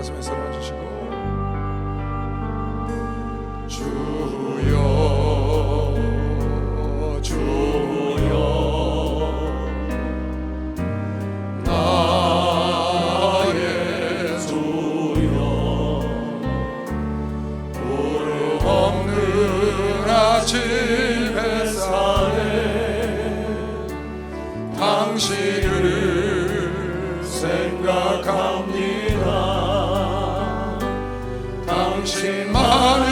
가슴에 써놔주시고 주여 주여 나의 주여 구름 없는 아침 햇살에 당신을 생각합니다. 당신만이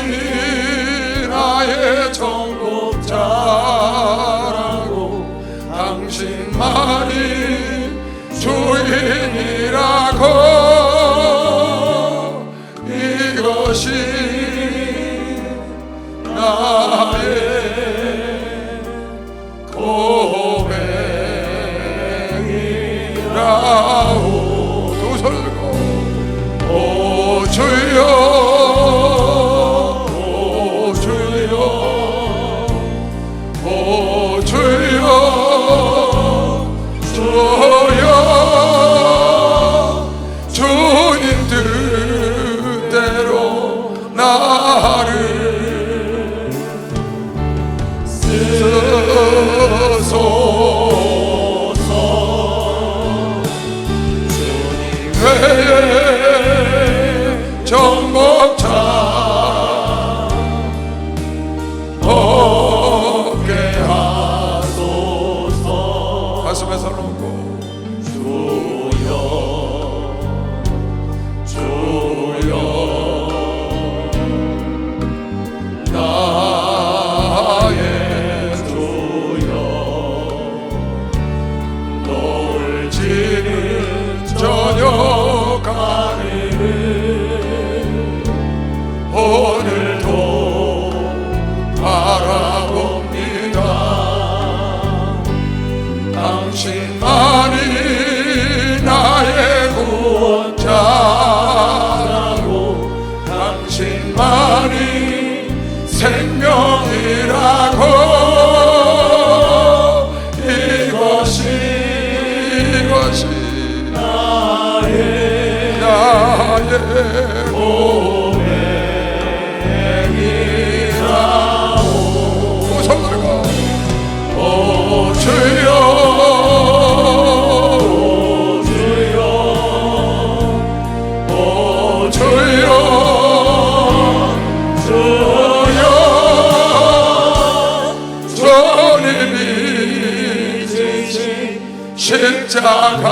나의 정복자라고, 당신만이 주인이라고, 이것이 나의 고백이라오. 두 손을 들고 오 주여 오 주여 오 주여 주여 주님 뜻대로 나를 쓰소서. 주님 외에 정복자 없게 하소서. 가슴에 손놓고 주여 주여 나의 주여 노을 지는 저녁 하늘을 오늘도 바라봅니다. 당신만이 나의 구원자라고, 당신만이 생명이라고, 이것이 나의 고백이라오. 손 들고 오 주여 오 주여 오 주여 주여 주님이 지신 십자가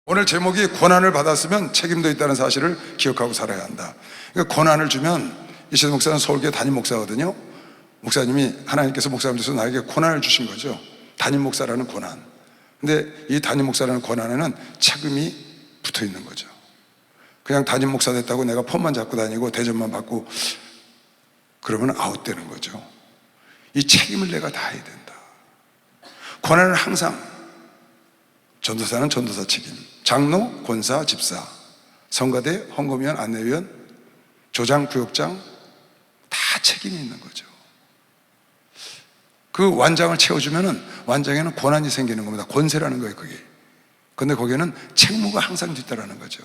오늘 제목이 고난을 받았으면 책임도 있다는 사실을 기억하고 살아야 한다. 그러니까 고난을 주면, 이시대 목사는 서울교회 담임 목사거든요. 목사님이, 하나님께서 목사님 돼서 나에게 고난을 주신 거죠. 담임 목사라는 고난. 근데 이 담임 목사라는 권한에는 책임이 붙어 있는 거죠. 그냥 담임 목사 됐다고 내가 폰만 잡고 다니고 대접만 받고 그러면 아웃되는 거죠. 이 책임을 내가 다 해야 된다. 권한은 항상 전도사는 전도사 책임, 장로, 권사, 집사, 성가대, 헌금위원, 안내위원, 조장, 구역장 다 책임이 있는 거죠. 그 완장을 채워주면은 완장에는 권한이 생기는 겁니다. 권세라는 거예요, 그게. 근데 거기에는 책무가 항상 뒤따르는 거죠.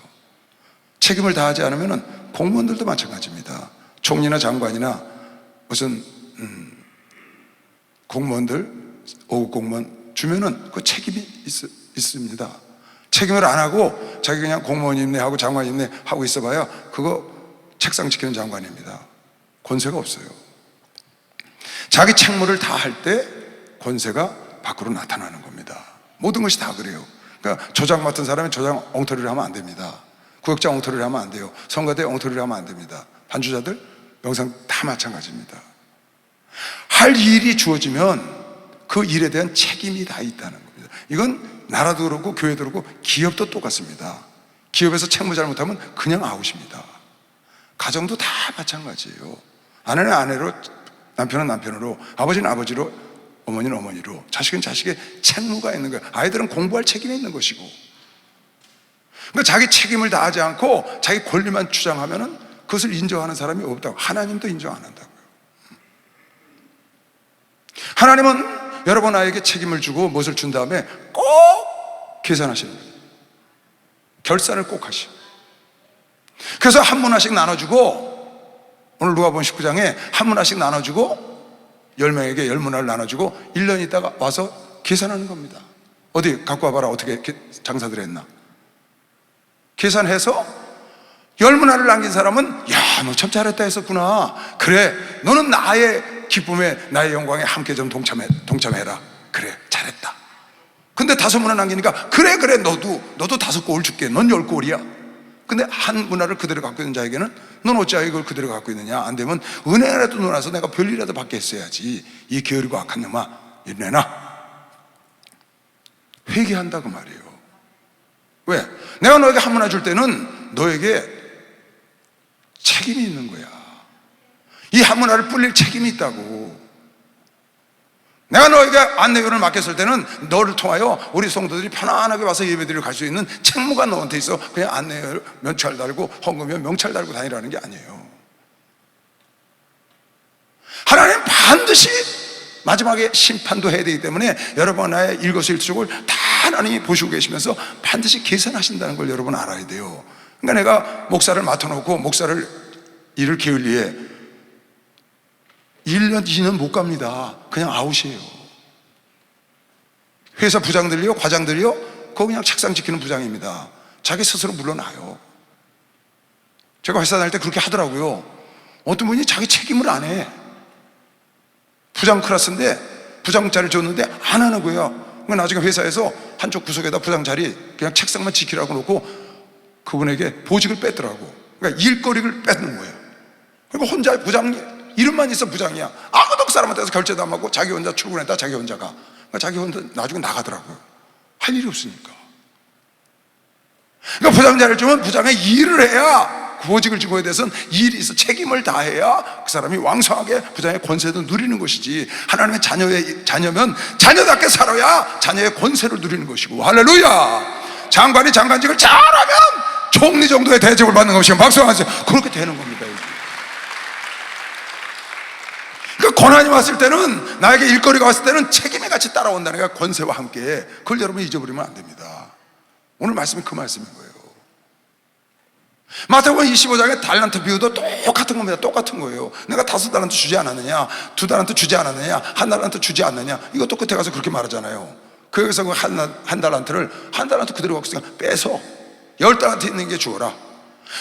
책임을 다하지 않으면은 공무원들도 마찬가지입니다. 총리나 장관이나 무슨 공무원들, 5급 공무원 주면은 그 책임이 있습니다. 책임을 안 하고 자기 그냥 공무원 임내 하고 장관 임내 하고 있어봐야 그거 책상 지키는 장관입니다. 권세가 없어요. 자기 책무를 다 할 때 권세가 밖으로 나타나는 겁니다. 모든 것이 다 그래요. 그러니까 조장 맡은 사람이 조장 엉터리를 하면 안 됩니다. 구역장 엉터리를 하면 안 돼요. 성가대 엉터리를 하면 안 됩니다. 반주자들, 명상 다 마찬가지입니다. 할 일이 주어지면 그 일에 대한 책임이 다 있다는 겁니다. 이건 나라도 그렇고 교회도 그렇고 기업도 똑같습니다. 기업에서 책무 잘못하면 그냥 아웃입니다. 가정도 다 마찬가지예요. 아내는 아내로, 남편은 남편으로, 아버지는 아버지로, 어머니는 어머니로, 자식은 자식의 책무가 있는 거예요. 아이들은 공부할 책임이 있는 것이고. 그러니까 자기 책임을 다하지 않고 자기 권리만 주장하면은 그것을 인정하는 사람이 없다고. 하나님도 인정 안 한다고요. 하나님은 여러분 아이에게 책임을 주고 무엇을 준 다음에 꼭 계산하시는 거예요. 결산을 꼭 하시고. 그래서 한 문화씩 나눠주고, 오늘 누가복음 19장에 한 문화씩 나눠주고 10명에게 10문화를 나눠주고 1년 있다가 와서 계산하는 겁니다. 어디 갖고 와봐라. 어떻게 장사들 했나. 계산해서 10문화를 남긴 사람은 야, 너 참 잘했다 했었구나. 그래, 너는 나의 기쁨에 나의 영광에 함께 좀 동참해라. 그래, 잘했다. 근데 5문화 남기니까 그래 너도 5골 줄게. 넌 10골이야. 근데 한 문화를 그대로 갖고 있는 자에게는 넌 어찌 이걸 그대로 갖고 있느냐. 안 되면 은행이라도 넣어놔서 내가 별일이라도 받게 했어야지. 이 게으르고 악한 놈아, 내놔. 회개한다고 말이에요. 왜? 내가 너에게 한 문화 줄 때는 너에게 책임이 있는 거야. 이 한 문화를 불릴 책임이 있다고. 내가 너에게 안내위원을 맡겼을 때는 너를 통하여 우리 성도들이 편안하게 와서 예배드리러 갈 수 있는 책무가 너한테 있어. 그냥 안내위원 명찰 달고 헌금위원 명찰 달고 다니라는 게 아니에요. 하나님 반드시 마지막에 심판도 해야 되기 때문에 여러분 나의 일거수일투족을 다 하나님이 보시고 계시면서 반드시 계산하신다는 걸 여러분 알아야 돼요. 그러니까 내가 목사를 맡아놓고 목사를 일을 게을리해 1년, 2년 못 갑니다. 그냥 아웃이에요. 회사 부장들이요, 과장들이요, 그거 그냥 책상 지키는 부장입니다. 자기 스스로 물러나요. 제가 회사 다닐 때 그렇게 하더라고요. 어떤 분이 자기 책임을 안 해. 부장 클래스인데 부장 자리를 줬는데 안 하는 거예요. 그러니까 나중에 회사에서 한쪽 구석에다 부장 자리 그냥 책상만 지키라고 놓고 그분에게 보직을 뺐더라고. 그러니까 일거리를 뺏는 거예요. 그러니까 혼자 부장 이름만 있어 부장이야. 아무도 그 사람한테서 결제도 안 받고 자기 혼자 출근했다. 자기 혼자 가. 그러니까 자기 혼자 나중에 나가더라고요. 할 일이 없으니까. 그러니까 부장 자리를 주면 부장의 일을 해야, 그 보직을 주고에 대해서는 일이 있어 책임을 다해야 그 사람이 왕성하게 부장의 권세도 누리는 것이지. 하나님의 자녀면 자녀답게 살아야 자녀의 권세를 누리는 것이고. 할렐루야. 장관이 장관직을 잘하면 총리 정도의 대접을 받는 것이고. 박수 한번 하세요. 그렇게 되는 겁니다. 그러니까 고난이 왔을 때는, 나에게 일거리가 왔을 때는 책임이 같이 따라온다는 게 권세와 함께. 그걸 여러분 잊어버리면 안 됩니다. 오늘 말씀이 그 말씀인 거예요. 마태복음 25장의 달란트 비유도 똑같은 겁니다. 똑같은 거예요. 내가 5달란트 주지 않았느냐, 2달란트 주지 않았느냐, 1달란트 주지 않느냐, 이것도 끝에 가서 그렇게 말하잖아요. 거기서 그 한 달란트를 한 달란트 그대로 갖고 있으니까 빼서 10달란트 있는 게 주어라.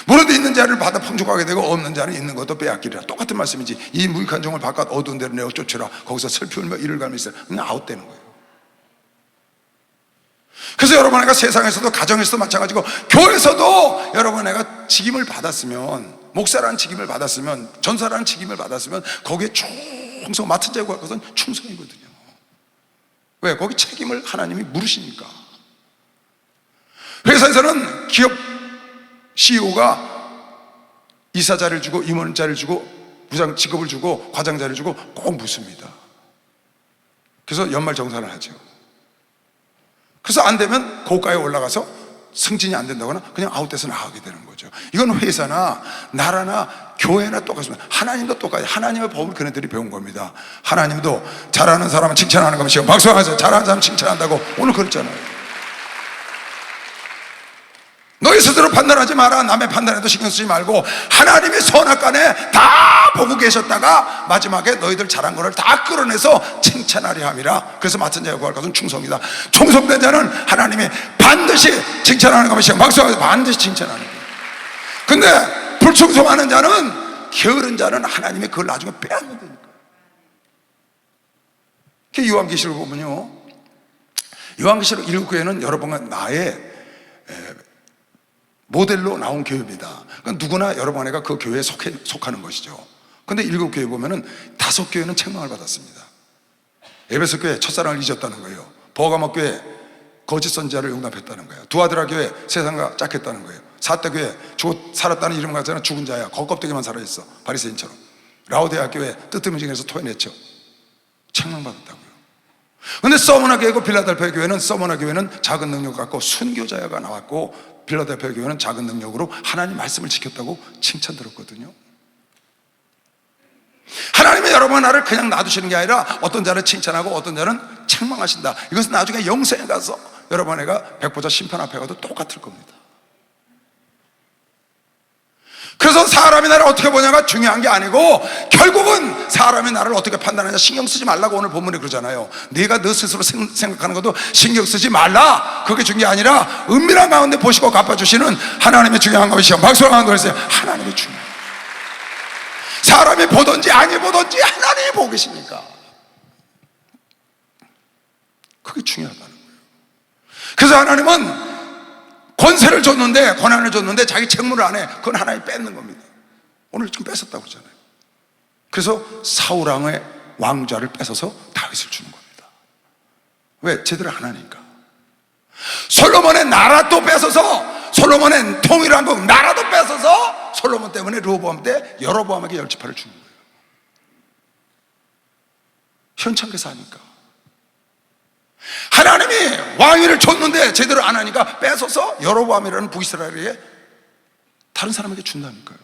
무릇 있는 자를 받아 풍족하게 되고 없는 자는 있는 것도 빼앗기리라. 똑같은 말씀이지. 이 무익한 종을 바깥 어두운 데로 내어 쫓으라. 거기서 슬피 울며 이를 갈며 있어라. 그냥 아웃되는 거예요. 그래서 여러분 애가 세상에서도 가정에서도 마찬가지고 교회에서도 여러분 애가 직임을 받았으면, 목사라는 직임을 받았으면, 전사라는 직임을 받았으면 거기에 충성, 맡은 자가 것은 충성이거든요. 왜? 거기 책임을 하나님이 물으시니까. 회사에서는 기업 CEO가 이사자를 주고 임원자를 주고 부장 직급을 주고 과장자를 주고 꼭 묻습니다. 그래서 연말정산을 하죠. 그래서 안 되면 고가에 올라가서 승진이 안 된다거나 그냥 아웃돼서 나가게 되는 거죠. 이건 회사나 나라나 교회나 똑같습니다. 하나님도 똑같아요. 하나님의 법을 그네들이 배운 겁니다. 하나님도 잘하는 사람은 칭찬하는 것이요, 박수하세요. 잘하는 사람 칭찬한다고 오늘 그랬잖아요. 너희 스스로 판단하지 마라. 남의 판단에도 신경 쓰지 말고 하나님의 선악간에 다 보고 계셨다가 마지막에 너희들 잘한 거를 다 끌어내서 칭찬하려 함이라. 그래서 맡은 자의 구할 것은 충성이다. 충성된 자는 하나님이 반드시 칭찬하는 것이요, 박수하면서 반드시 칭찬하는 거예요. 근데 불충성하는 자는, 게으른 자는 하나님이 그걸 나중에 빼앗는다니까. 요한계시록 보면요, 요한계시록 7교회는 여러분과 나의 모델로 나온 교회입니다. 그러니까 누구나 여러분과 그 교회에 속하는 것이죠. 근데 7교회 보면은 5교회는 책망을 받았습니다. 에베소 교회 첫사랑을 잊었다는 거예요. 버가모 교회 거짓 선지자를 용납했다는 거예요. 두아드라 교회 세상과 짝했다는 거예요. 사대 교회 살았다는 이름 가지고는 죽은 자야, 겉껍데기만 살아있어, 바리새인처럼. 라오데아 교회 뜨뜨미징해서 토해냈죠. 책망받았다고요. 근데 서머나 교회고 빌라델피아 교회는, 서머나 교회는 작은 능력 갖고 순교자야가 나왔고, 빌라델피아 교회는 작은 능력으로 하나님 말씀을 지켰다고 칭찬 들었거든요. 하나님은 여러분 나를 그냥 놔두시는 게 아니라 어떤 자를 칭찬하고 어떤 자는 책망하신다. 이것은 나중에 영생에 가서 여러분 애가 백보자 심판 앞에 가도 똑같을 겁니다. 그래서 사람이 나를 어떻게 보냐가 중요한 게 아니고, 결국은 사람이 나를 어떻게 판단하냐 신경 쓰지 말라고 오늘 본문에 그러잖아요. 네가 너 스스로 생각하는 것도 신경 쓰지 말라. 그게 중요한 게 아니라 은밀한 가운데 보시고 갚아주시는 하나님이 중요한 것이요, 박수를 하는 거였어요. 하나님이 중요해요. 사람이 보든지 아니 보든지 하나님이 보고 계십니까? 그게 중요하다는 거예요. 그래서 하나님은 권세를 줬는데, 권한을 줬는데 자기 책무를 안 해. 그건 하나님이 뺏는 겁니다. 오늘 지금 뺏었다고 그러잖아요. 그래서 사울 왕의 왕좌를 뺏어서 다윗을 주는 겁니다. 왜? 제대로 안 하니까. 솔로몬의 나라도 뺏어서, 솔로몬의 통일왕국 나라도 뺏어서 솔로몬 때문에 르호보암 때 여로보암에게 10지파를 주는 거예요. 현창께서 하니까. 하나님이 왕위를 줬는데 제대로 안 하니까 뺏어서 여로보암이라는 북이스라엘에 다른 사람에게 준다니까요.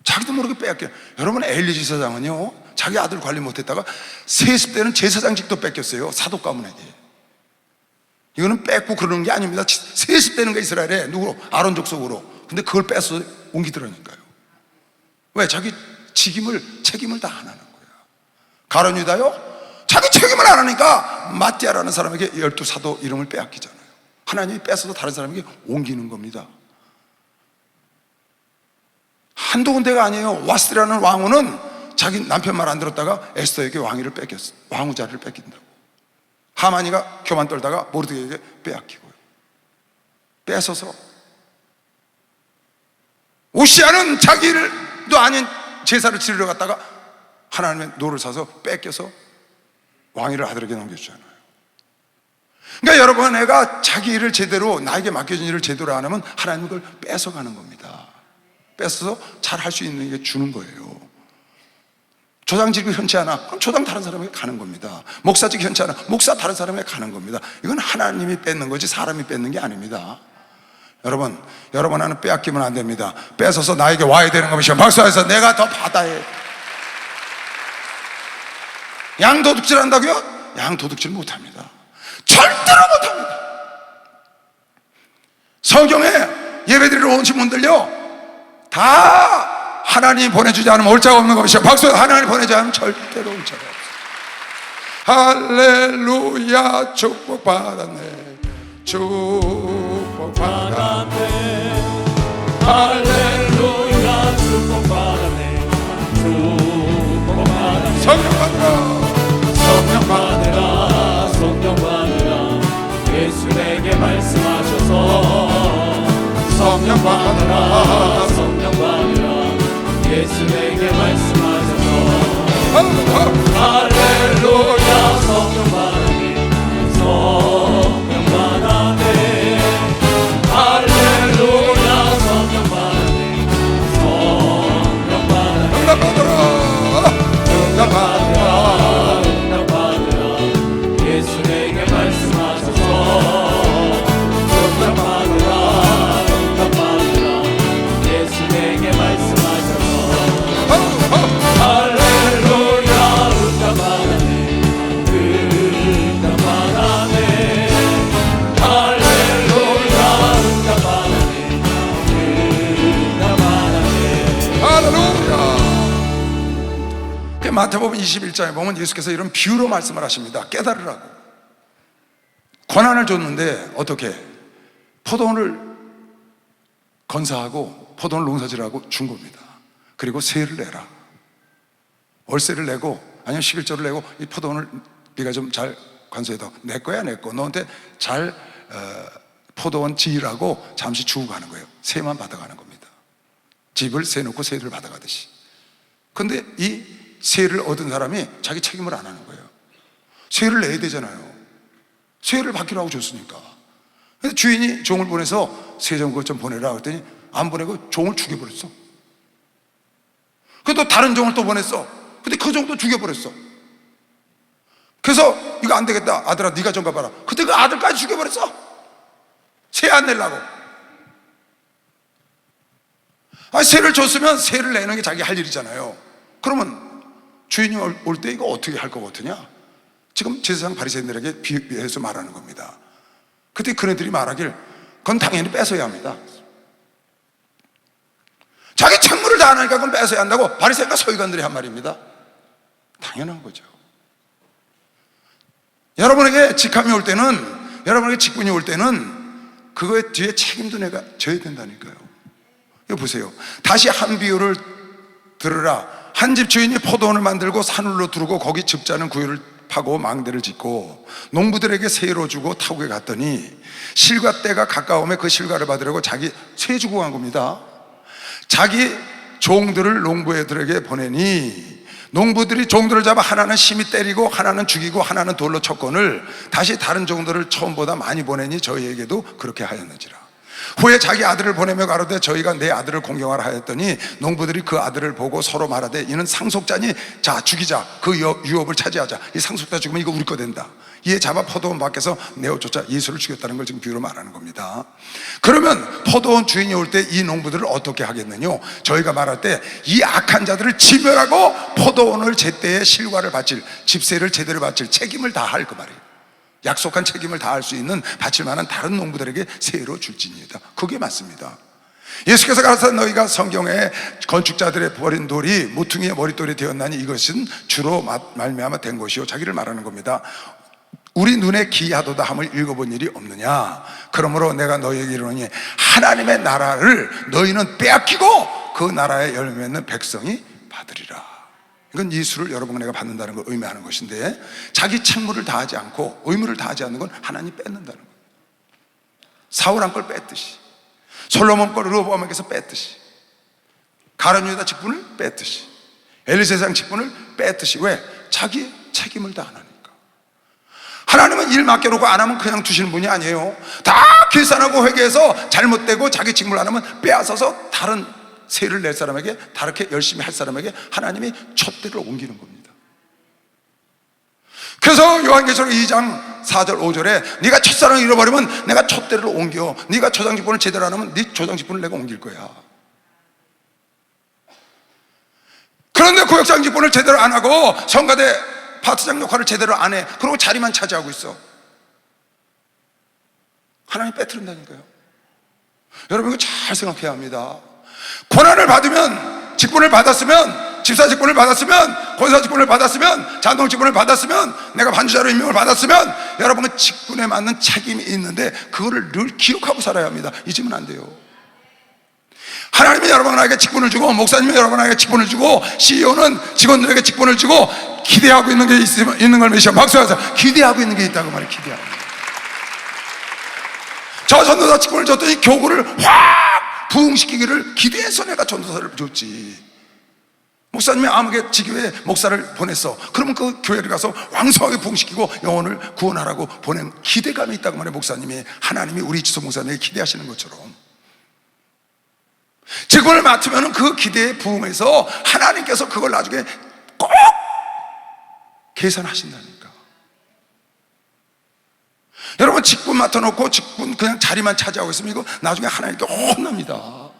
자기도 모르게 빼앗겨요. 여러분, 엘리 제사장은요, 자기 아들 관리 못했다가 세습 때는 제사장직도 뺏겼어요. 사독 가문에게. 이거는 뺏고 그러는 게 아닙니다. 세습 되는 거 이스라엘에 누구로? 아론 족속으로. 근데 그걸 뺏어 옮기더라니까요. 왜? 자기 책임을 다 안 하는 거야. 가룟 유다요, 자기 책임을 안 하니까 마띠아라는 사람에게 12사도 이름을 빼앗기잖아요. 하나님이 뺏어서 다른 사람에게 옮기는 겁니다. 한두 군데가 아니에요. 와스디라는 왕후는 자기 남편 말 안 들었다가 에스더에게 왕위를 뺏겼어. 왕후 자리를 뺏긴다고. 하만이가 교만 떨다가 모르드게에게 빼앗기고요. 뺏어서. 우시아는 자기도 아닌 제사를 치르러 갔다가 하나님의 노를 사서 뺏겨서 왕위를 아들에게 넘겨주잖아요. 그러니까 여러분, 애가 자기 일을 제대로, 나에게 맡겨진 일을 제대로 안 하면 하나님은 그걸 뺏어가는 겁니다. 뺏어서 잘 할 수 있는 게 주는 거예요. 조장직이 현치 않아, 그럼 조장 다른 사람에게 가는 겁니다. 목사직이 현치 않아, 목사 다른 사람에게 가는 겁니다. 이건 하나님이 뺏는 거지 사람이 뺏는 게 아닙니다. 여러분 하나는 빼앗기면 안 됩니다. 뺏어서 나에게 와야 되는 것이요, 박수해서 내가 더 받아야 해. 양 도둑질 한다고요? 양 도둑질 못합니다. 절대로 못합니다. 성경에 예배드리러 오신 분들요, 다 하나님이 보내주지 않으면 올 자가 없는 것이요, 박수. 하나님이 보내지 않으면 절대로 올 자가 없어요. 할렐루야, 축복받았네, 축복받았네, 할렐루야, 축복받았네, 축복받았네. 성령 받으라, 성령 받으라, 성령 받으라. 예수 내게 말씀하셔서 성령 받으라, 성령 받으라. 예수 내게 말씀하셔서 할렐루야. 마태복음 21장에 보면 예수께서 이런 비유로 말씀을 하십니다. 깨달으라고. 권한을 줬는데 어떻게? 포도원을 건사하고 포도원 농사지라고 준 겁니다. 그리고 세를 내라. 월세를 내고 아니면 11조를 내고 이 포도원을 네가 좀 잘 관수해도 내 거야 내 거. 너한테 잘 포도원 지으라고 잠시 주고 가는 거예요. 세만 받아가는 겁니다. 집을 세 놓고 세를 받아가듯이. 근데 이 세를 얻은 사람이 자기 책임을 안 하는 거예요. 세를 내야 되잖아요. 세를 받기로 하고 줬으니까. 근데 주인이 종을 보내서 세정 그것 좀 보내라 그랬더니 안 보내고 종을 죽여버렸어. 그또 다른 종을 또 보냈어. 근데 그 종도 죽여버렸어. 그래서 이거 안 되겠다. 아들아 네가 좀 가봐라. 그때 그 아들까지 죽여버렸어. 세 안 내려고. 세를 줬으면 세를 내는 게 자기 할 일이잖아요. 그러면 주인이 올 때 이거 어떻게 할 것 같으냐? 지금 제사장 바리새인들에게 비해서 말하는 겁니다. 그때 그네들이 말하길 그건 당연히 뺏어야 합니다. 자기 책무를 다 안 하니까 그건 뺏어야 한다고 바리새인과 서기관들이 한 말입니다. 당연한 거죠. 여러분에게 직함이 올 때는, 여러분에게 직분이 올 때는 그거에 뒤에 책임도 내가 져야 된다니까요. 이거 보세요. 다시 한 비유를 들으라. 한 집 주인이 포도원을 만들고 산울로 두르고 거기 즙자는 구유를 파고 망대를 짓고 농부들에게 세로 주고 타국에 갔더니 실과 때가 가까우면 그 실과를 받으려고 자기 세 주고 간 겁니다. 자기 종들을 농부들에게 보내니 농부들이 종들을 잡아 하나는 심히 때리고 하나는 죽이고 하나는 돌로 쳤거늘 다시 다른 종들을 처음보다 많이 보내니 저희에게도 그렇게 하였는지라. 후에 자기 아들을 보내며 가로되 저희가 내 아들을 공경하라 하였더니 농부들이 그 아들을 보고 서로 말하되 이는 상속자니 자 죽이자. 그 유업을 차지하자. 이 상속자 죽으면 이거 우리 거 된다. 이에 잡아 포도원 밖에서 내어쫓아 예수를 죽였다는 걸 지금 비유로 말하는 겁니다. 그러면 포도원 주인이 올 때 이 농부들을 어떻게 하겠느냐? 저희가 말할 때 이 악한 자들을 진멸하고 포도원을 제때에 실과를 바칠, 집세를 제대로 바칠 책임을 다할 그 말이에요. 약속한 책임을 다할 수 있는 바칠 만한 다른 농부들에게 세로 줄지니이다. 그게 맞습니다. 예수께서 가라사 너희가 성경에 건축자들의 버린 돌이 모퉁이의 머릿돌이 되었나니 이것은 주로 말미암아 된 것이요 자기를 말하는 겁니다. 우리 눈에 기이하도다 함을 읽어본 일이 없느냐? 그러므로 내가 너희에게 이르노니 하나님의 나라를 너희는 빼앗기고 그 나라의 열매 맺는 백성이 받으리라. 이건 예수를 여러분 내가 받는다는 걸 의미하는 것인데 자기 책무를 다하지 않고 의무를 다하지 않는 건 하나님 뺏는다는 거예요. 사울 한 걸 뺐듯이, 솔로몬 걸 르호보암에게서 뺐듯이, 가룟 유다 직분을 뺐듯이, 엘리세상 직분을 뺐듯이. 왜? 자기 책임을 다 안 하니까. 하나님은 일 맡겨놓고 안 하면 그냥 두시는 분이 아니에요. 다 계산하고 회개해서 잘못되고 자기 직무를 안 하면 빼앗아서 다른 세를 낼 사람에게, 다르게 열심히 할 사람에게 하나님이 촛대를 옮기는 겁니다. 그래서 요한계시록 2장 4절 5절에 네가 첫사랑을 잃어버리면 내가 촛대를 옮겨, 네가 조장직분을 제대로 안 하면 네 조장직분을 내가 옮길 거야. 그런데 구역장직분을 제대로 안 하고 성가대 파트장 역할을 제대로 안 해. 그리고 자리만 차지하고 있어. 하나님 빼뜨린다니까요. 여러분 이거 잘 생각해야 합니다. 권한을 받으면, 직분을 받았으면, 집사 직분을 받았으면, 권사 직분을 받았으면, 장동 직분을 받았으면, 내가 반주자로 임명을 받았으면 여러분은 직분에 맞는 책임이 있는데 그거를 늘 기억하고 살아야 합니다. 잊으면 안 돼요. 하나님이 여러분에게 직분을 주고, 목사님이 여러분에게 직분을 주고, CEO는 직원들에게 직분을 주고 기대하고 있는 게 있는 걸 믿으시고 박수하자. 기대하고 있는 게 있다고 말해. 기대하고. 저 전도사 직분을 줬더니 교구를 확 부흥시키기를 기대해서 내가 전도사를 줬지. 목사님이 아무개 지교회 목사를 보냈어. 그러면 그 교회를 가서 왕성하게 부흥시키고 영혼을 구원하라고 보낸 기대감이 있다고 말해. 목사님이, 하나님이 우리 지소 목사님에게 기대하시는 것처럼 직분을 맡으면 그 기대에 부응해서 하나님께서 그걸 나중에 꼭 계산하신다니까. 여러분 직분 맡아놓고 직분 그냥 자리만 차지하고 있으면 이거 나중에 하나님께 혼납니다.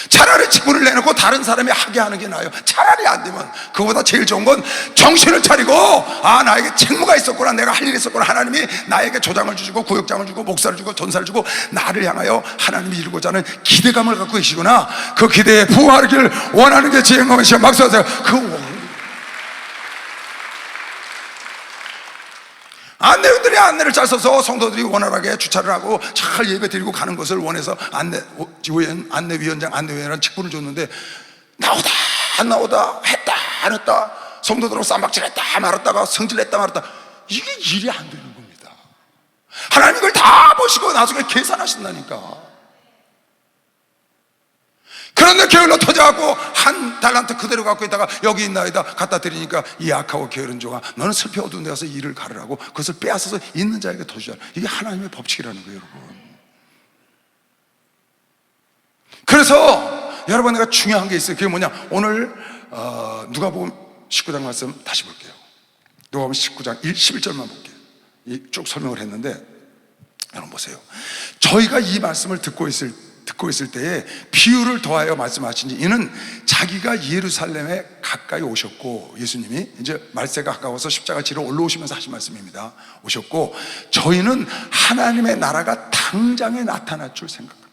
차라리 직분을 내놓고 다른 사람이 하게 하는 게 나아요. 차라리 안 되면 그거보다 제일 좋은 건 정신을 차리고, 아, 나에게 책무가 있었구나, 내가 할 일이 있었구나, 하나님이 나에게 조장을 주시고 구역장을 주고 목사를 주고 전사를 주고 나를 향하여 하나님이 이루고자 하는 기대감을 갖고 계시구나, 그 기대에 부응하기를 원하는 게 제 영광이시여. 박수하세요. 안내원들이 안내를 잘 써서 성도들이 원활하게 주차를 하고 잘 예배 드리고 가는 것을 원해서 안내위원장, 안내위원이라는 직분을 줬는데, 나오다 안 나오다, 했다 안 했다, 성도들하고 쌈박질했다 말았다가 성질냈다 말았다, 이게 일이 안 되는 겁니다. 하나님 이걸 다 보시고 나중에 계산하신다니까. 그런데 게을러 터져갖고 한 달란트 그대로 갖고 있다가 여기 있나이다 갖다 드리니까, 이 악하고 게으른 종아, 너는 슬피 어두운 데 가서 일을 가르라고 그것을 빼앗아서 있는 자에게 더 주자. 이게 하나님의 법칙이라는 거예요, 여러분. 그래서 여러분, 내가 중요한 게 있어요. 그게 뭐냐, 오늘 누가복음 19장 말씀 다시 볼게요. 누가복음 19장 11절만 볼게요. 쭉 설명을 했는데, 여러분 보세요. 저희가 이 말씀을 듣고 있을 때에 비유를 더하여 말씀하신지, 이는 자기가 예루살렘에 가까이 오셨고, 예수님이 이제 말세가 가까워서 십자가 지러 올라오시면서 하신 말씀입니다. 오셨고, 저희는 하나님의 나라가 당장에 나타날 줄 생각합니다.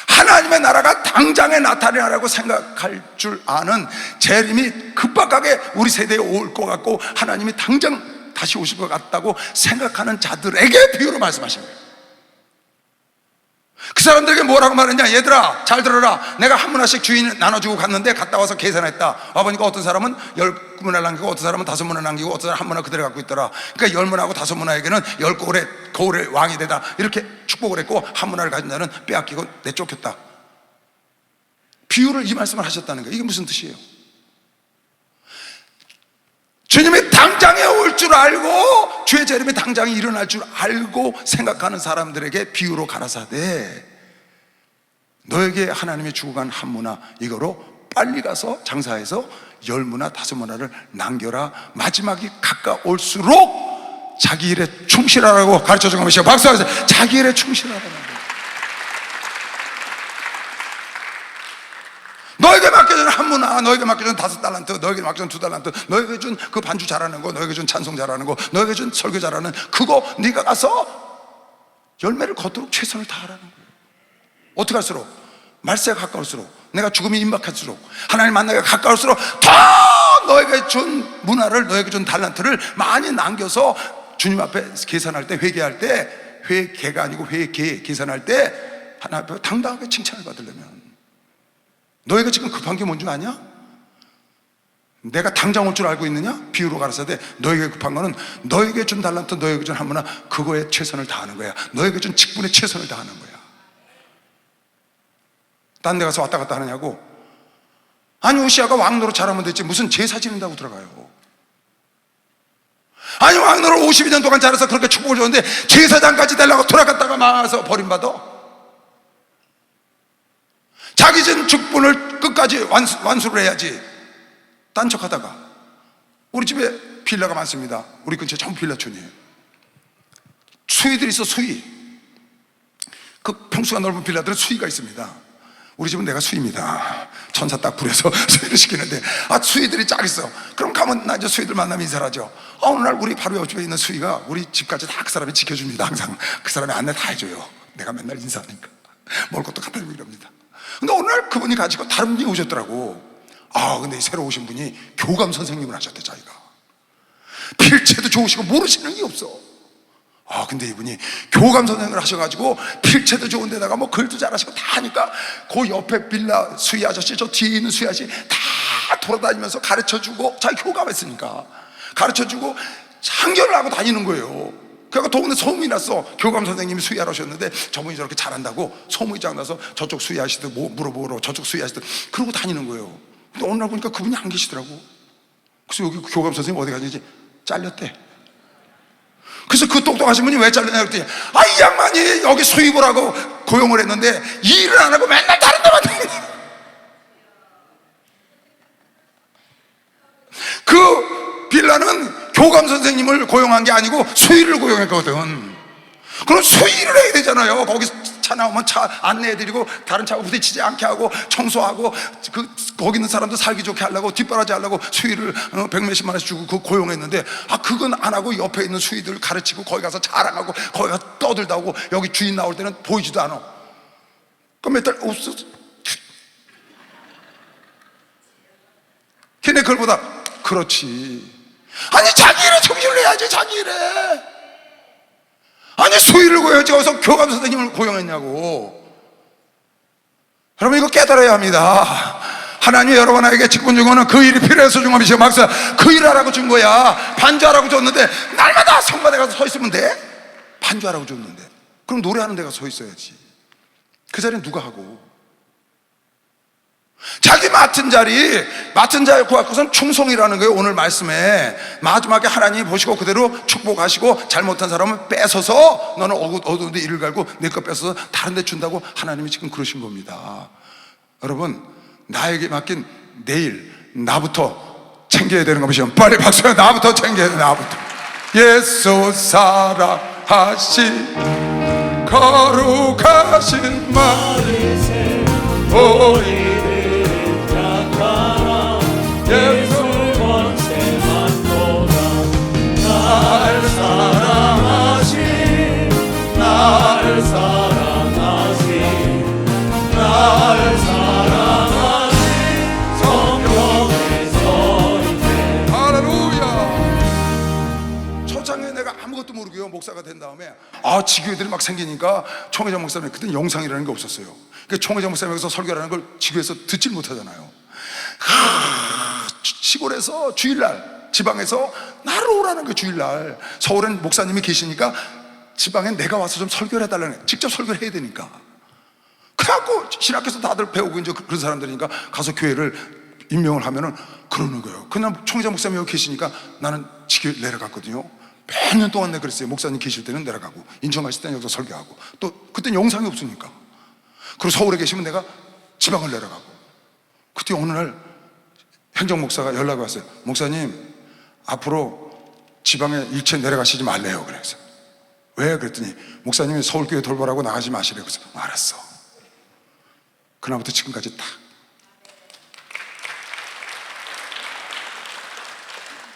하나님의 나라가 당장에 나타나라고 생각할 줄 아는, 재림이 급박하게 우리 세대에 올 것 같고 하나님이 당장 다시 오실 것 같다고 생각하는 자들에게 비유로 말씀하신 거예요. 그 사람들에게 뭐라고 말했냐, 얘들아 잘 들어라, 내가 한 문화씩 주인 나눠주고 갔는데 갔다 와서 계산했다. 와보니까 어떤 사람은 10문화를 남기고 어떤 사람은 5문화 남기고 어떤 사람은 한 문화 그대로 갖고 있더라. 그러니까 10문화하고 5문화에게는 10거울의 왕이 되다, 이렇게 축복을 했고, 한 문화를 가진 자는 빼앗기고 내쫓겼다. 비유를 이 말씀을 하셨다는 거예요. 이게 무슨 뜻이에요? 주님이 당장에 올 줄 알고, 주의 재림이 당장에 일어날 줄 알고 생각하는 사람들에게 비유로 가라사대, 너에게 하나님이 주고 간 한 문화, 이거로 빨리 가서 장사해서 10문화 5문화를 남겨라. 마지막이 가까울수록 자기 일에 충실하라고 가르쳐 준 것이요. 박수하세요. 자기 일에 충실하라는 거예요. 너에게 맡겨준 한 문화, 너에게 맡겨준 5달란트, 너에게 맡겨준 2달란트, 너에게 준 그 반주 잘하는 거, 너에게 준 찬송 잘하는 거, 너에게 준 설교 잘하는 그거, 네가 가서 열매를 걷도록 최선을 다하라는 거예요. 어떻게 할수록? 말세가 가까울수록, 내가 죽음이 임박할수록, 하나님 만나기가 가까울수록 더 너에게 준 문화를, 너에게 준 달란트를 많이 남겨서 주님 앞에 계산할 때, 회개할 때, 회개가 아니고 회개, 계산할 때 하나님 앞에 당당하게 칭찬을 받으려면, 너희가 지금 급한 게 뭔 줄 아냐? 내가 당장 올 줄 알고 있느냐? 비유로 가르쳐대, 너에게 급한 거는 너에게 준 달란트, 너에게 준 한 문화, 그거에 최선을 다하는 거야. 너에게 준 직분에 최선을 다하는 거야. 딴 데 가서 왔다 갔다 하느냐고? 아니, 우시아가 왕노릇 잘하면 됐지 무슨 제사 지낸다고 들어가요. 아니, 왕노릇 52년 동안 잘해서 그렇게 축복을 줬는데 제사장까지 되려고 돌아갔다가 망해서 버림받아? 자기 전 직분을 끝까지 완수를 해야지. 딴 척하다가. 우리 집에 빌라가 많습니다. 우리 근처에 전부 빌라촌이에요. 수위들이 있어, 수위. 그 평수가 넓은 빌라들은 수위가 있습니다. 우리 집은 내가 수위입니다. 천사 딱 부려서 수위를 시키는데, 수위들이 쫙 있어. 그럼 가면 나 이제 수위들 만나면 인사를 하죠. 어느 날 우리 바로 옆집에 있는 수위가 우리 집까지 다 그 사람이 지켜줍니다. 항상 그 사람이 안내 다 해줘요. 내가 맨날 인사하니까 먹을 것도 갖다 주고 이럽니다. 근데 어느 날 그분이 가지고 다른 분이 오셨더라고. 근데 이 새로 오신 분이 교감 선생님을 하셨대, 자기가. 필체도 좋으시고 모르시는 게 없어. 근데 이분이 교감 선생님을 하셔가지고 필체도 좋은 데다가 뭐 글도 잘하시고 다 하니까 그 옆에 빌라 수희 아저씨, 저 뒤에 있는 수희 아저씨 다 돌아다니면서 가르쳐주고, 자기 교감했으니까 가르쳐주고 상견을 하고 다니는 거예요. 그러니까 동네 소문이 났어. 교감 선생님이 수의하러 오셨는데 저분이 저렇게 잘한다고 소문이 쫙 나서 저쪽 수의하시듯 물어보러 저쪽 수의하시듯 그러고 다니는 거예요. 근데 어느 날 보니까 그분이 안 계시더라고. 그래서 여기 교감 선생님 어디 가시는지 잘렸대. 그래서 그 똑똑하신 분이 왜 잘렸냐 그랬더니, 이 양반이 여기 수입을 하고 고용을 했는데 일을 안 하고 맨날 다른 데만 다니네. 그 빌라는 교감 선생님을 고용한 게 아니고 수의를 고용했거든. 그럼 수의를 해야 되잖아요. 거기 차 나오면 차 안내해드리고 다른 차하고 부딪히지 않게 하고 청소하고 거기 있는 사람도 살기 좋게 하려고 뒷바라지 하려고 수위를 100몇십만 원씩 주고 그거 고용했는데 그건 안 하고 옆에 있는 수위들 가르치고 거기 가서 자랑하고 거기 가서 떠들다 오고 여기 주인 나올 때는 보이지도 않아. 그 몇 달 없었어. 걔네 그걸 보다 그렇지. 아니 자기 일에 정신을 내야지. 자기 일에. 아니 수위를 고용했지 거기서 교감 선생님을 고용했냐고. 여러분 이거 깨달아야 합니다. 하나님이 여러분에게 직분 준 거는 그 일이 필요해서 준 겁니다. 막상 그 일 하라고 준 거야. 반주하라고 줬는데 날마다 성가대 가서 서 있으면 돼? 반주하라고 줬는데 그럼 노래하는 데 가서 서 있어야지. 그 자리는 누가 하고. 자기 맡은 자리 구할 것은 충성이라는 거예요. 오늘 말씀에 마지막에 하나님이 보시고 그대로 축복하시고 잘못한 사람은 뺏어서 너는 어두운 데 이를 갈고 내 것 뺏어서 다른 데 준다고 하나님이 지금 그러신 겁니다. 여러분 나에게 맡긴 내일 나부터 챙겨야 되는 것이죠. 빨리 박수해. 나부터 챙겨야 돼. 나부터. 예수 사랑하신 거룩하신 마리세 우리들은 약하나 예수 권세만보다 나를 사랑하신 나를 사랑하신 성령의 서리대. 할렐루야. 초창기에 내가 아무것도 모르고요 목사가 된 다음에 지교회들이 막 생기니까 총회장 목사님 그때는 영상이라는 게 없었어요. 그러니까 총회장 목사님에서 설교라는 걸 지교에서 듣질 못하잖아요. 시골에서 주일날 지방에서 나를 오라는 거예요. 주일날 서울엔 목사님이 계시니까 지방엔 내가 와서 좀 설교를 해달라는 거예요. 직접 설교를 해야 되니까. 그래갖고 신학교에서 다들 배우고 이제 그런 사람들이니까 가서 교회를 임명을 하면은 그러는 거예요. 그날 총회장 목사님이 여기 계시니까 나는 지교에 내려갔거든요. 몇 년 동안 내가 그랬어요. 목사님 계실 때는 내려가고 인천 가실 때는 여기서 설교하고 또 그때는 영상이 없으니까. 그리고 서울에 계시면 내가 지방을 내려가고. 그때 어느 날 현정 목사가 연락이 왔어요. 목사님 앞으로 지방에 일체 내려가시지 말래요. 그래서 왜? 그랬더니 목사님이 서울교회 돌보라고 나가지 마시래요. 그래서 알았어. 그날부터 지금까지 딱.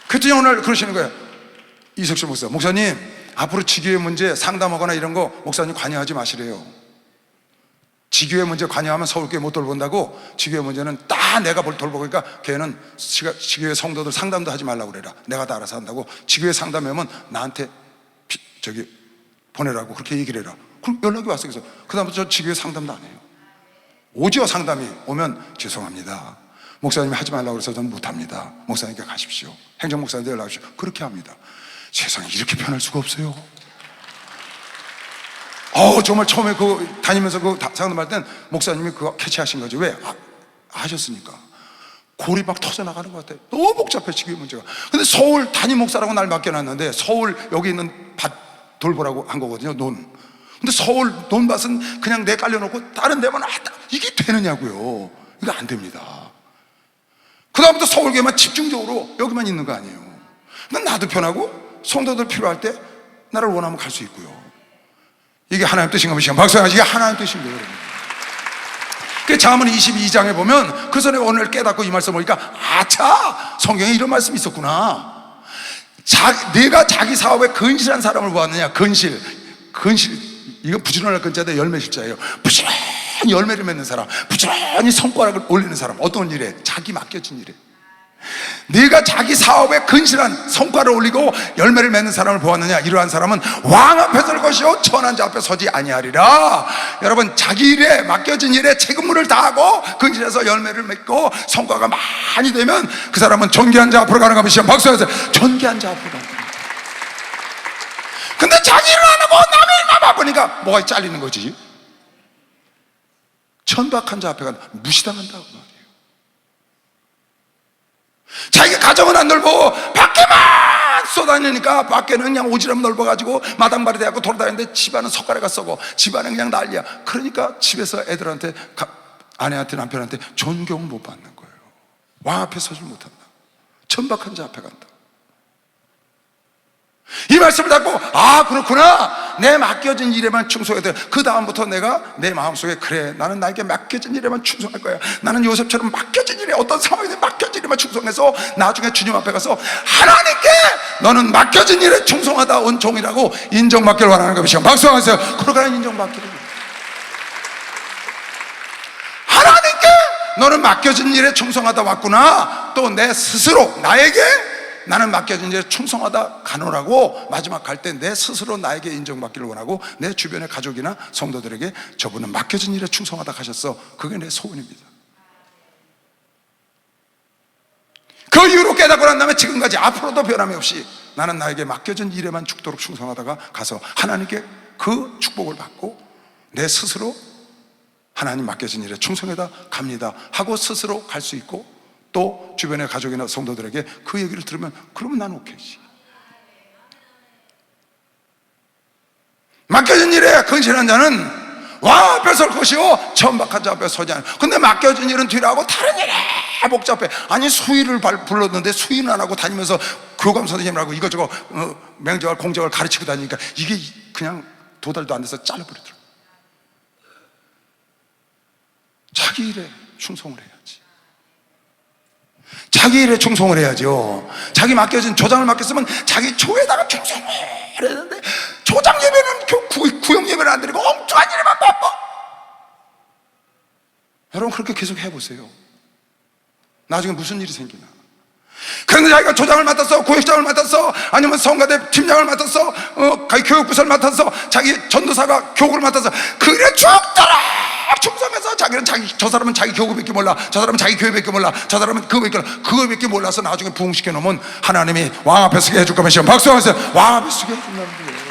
그랬더니 어느 날 그러시는 거예요. 이석철 목사, 목사님 앞으로 지교회 문제 상담하거나 이런 거 목사님 관여하지 마시래요. 지교회 문제 관여하면 서울교회 못 돌본다고. 지교회 문제는 다 내가 돌보니까 걔는 지교회 성도들 상담도 하지 말라고 그래라. 내가 다 알아서 한다고. 지교회 상담하면 나한테 보내라고 그렇게 얘기를 해라. 그럼 연락이 왔어요. 그래서 그 다음부터 저 지교회 상담도 안 해요. 오지어 상담이 오면 죄송합니다. 목사님이 하지 말라고 그래서 저는 못합니다. 목사님께 가십시오. 행정 목사님한테 연락 주십시오. 그렇게 합니다. 세상에 이렇게 변할 수가 없어요. 정말 처음에 다니면서 상담할 땐 목사님이 그거 캐치하신 거죠. 왜? 하셨으니까. 골이 막 터져나가는 것 같아요. 너무 복잡해 지금 문제가. 근데 서울 담임 목사라고 날 맡겨놨는데 서울 여기 있는 밭 돌보라고 한 거거든요. 근데 서울 논밭은 그냥 내 깔려놓고 다른 데만 이게 되느냐고요. 이거 안 됩니다. 그 다음부터 서울교회만 집중적으로 여기만 있는 거 아니에요. 나도 편하고 성도들 필요할 때 나를 원하면 갈 수 있고요. 이게 하나님 뜻인 겁니다. 박수하시. 이게 하나님 뜻인 거예요. 잠언 22장에 보면 그래서 내가 오늘 깨닫고 이 말씀 보니까 성경에 이런 말씀이 있었구나. 내가 자기 사업에 근실한 사람을 보았느냐. 근실 이건 부지런할 근자인데 열매실자예요. 부지런히 열매를 맺는 사람, 부지런히 손가락을 올리는 사람. 어떤 일에? 자기 맡겨진 일에. 네가 자기 사업에 근실한 성과를 올리고 열매를 맺는 사람을 보았느냐. 이러한 사람은 왕 앞에 설 것이요 천한 자 앞에 서지 아니하리라. 여러분 자기 일에 맡겨진 일에 책임물을 다하고 근실해서 열매를 맺고 성과가 많이 되면 그 사람은 존귀한 자 앞으로 가는 겁니다. 박수하세요. 존귀한 자 앞으로 가는 겁니다. 근데 자기 일을 안 하고 남의 일만 바쁘니까 뭐가 잘리는 거지. 천박한 자 앞에 가는 무시당한다고 말이에요. 자기가 가정은 안 넓어 밖에만 쏘다니니까 밖에는 그냥 오지랖 넓어가지고 마당발이 돼갖고 돌아다니는데 집안은 석가래가 썩어. 집안은 그냥 난리야. 그러니까 집에서 애들한테 아내한테 남편한테 존경 못 받는 거예요. 왕 앞에 서질 못한다. 천박한 자 앞에 간다. 이 말씀을 듣고 그렇구나. 내 맡겨진 일에만 충성해야 돼. 그 다음부터 내가 내 마음속에, 그래, 나는 나에게 맡겨진 일에만 충성할 거야. 나는 요셉처럼 맡겨진 일에, 어떤 상황에 맡겨진 일에만 충성해서 나중에 주님 앞에 가서 하나님께 너는 맡겨진 일에 충성하다 온 종이라고 인정받기를 원하는 것이요. 박수하세요. 그러가는 인정받기를. 하나님께 너는 맡겨진 일에 충성하다 왔구나. 또 내 스스로 나에게 나는 맡겨진 일에 충성하다 가노라고 마지막 갈 때 내 스스로 나에게 인정받기를 원하고 내 주변의 가족이나 성도들에게 저분은 맡겨진 일에 충성하다 가셨어. 그게 내 소원입니다. 그 이후로 깨닫고 난 다음에 지금까지 앞으로도 변함이 없이 나는 나에게 맡겨진 일에만 죽도록 충성하다가 가서 하나님께 그 축복을 받고 내 스스로 하나님 맡겨진 일에 충성하다 갑니다 하고 스스로 갈 수 있고, 또 주변의 가족이나 성도들에게 그 얘기를 들으면 그러면 난 오케이지. 맡겨진 일에 근신한 자는 왕 앞에 설 것이요 천박한 자 앞에 서지 않아요. 근데 맡겨진 일은 뒤라고 다른 일에 복잡해. 아니 수의를 불렀는데 수의는 안 하고 다니면서 교감 선생님이라고 이것저것 맹정을 공정을 가르치고 다니니까 이게 그냥 도달도 안 돼서 잘라버리더라고요. 자기 일에 충성을 해야지. 자기 일에 충성을 해야죠. 자기 맡겨진 조장을 맡겼으면 자기 조에다가 충성을 해야 되는데 조장 예배는 구역 예배는 안 드리고 엉뚱한 일에만 바빠. 여러분 그렇게 계속 해보세요. 나중에 무슨 일이 생기나. 그런데 자기가 조장을 맡았어, 구역장을 맡았어, 아니면 성가대 팀장을 맡았어, 교육부서를 맡았어, 자기 전도사가 교구를 맡았어. 그래 죽도록 충성해서 자기는 저 사람은 자기 교구밖에 몰라, 저 사람은 자기 교회밖에 몰라, 저 사람은 그거밖에 몰라서 나중에 부흥시켜 놓으면 하나님이 왕 앞에 서게 해줄 거면 박수하면서 왕 앞에 서게 해준다는 거예요.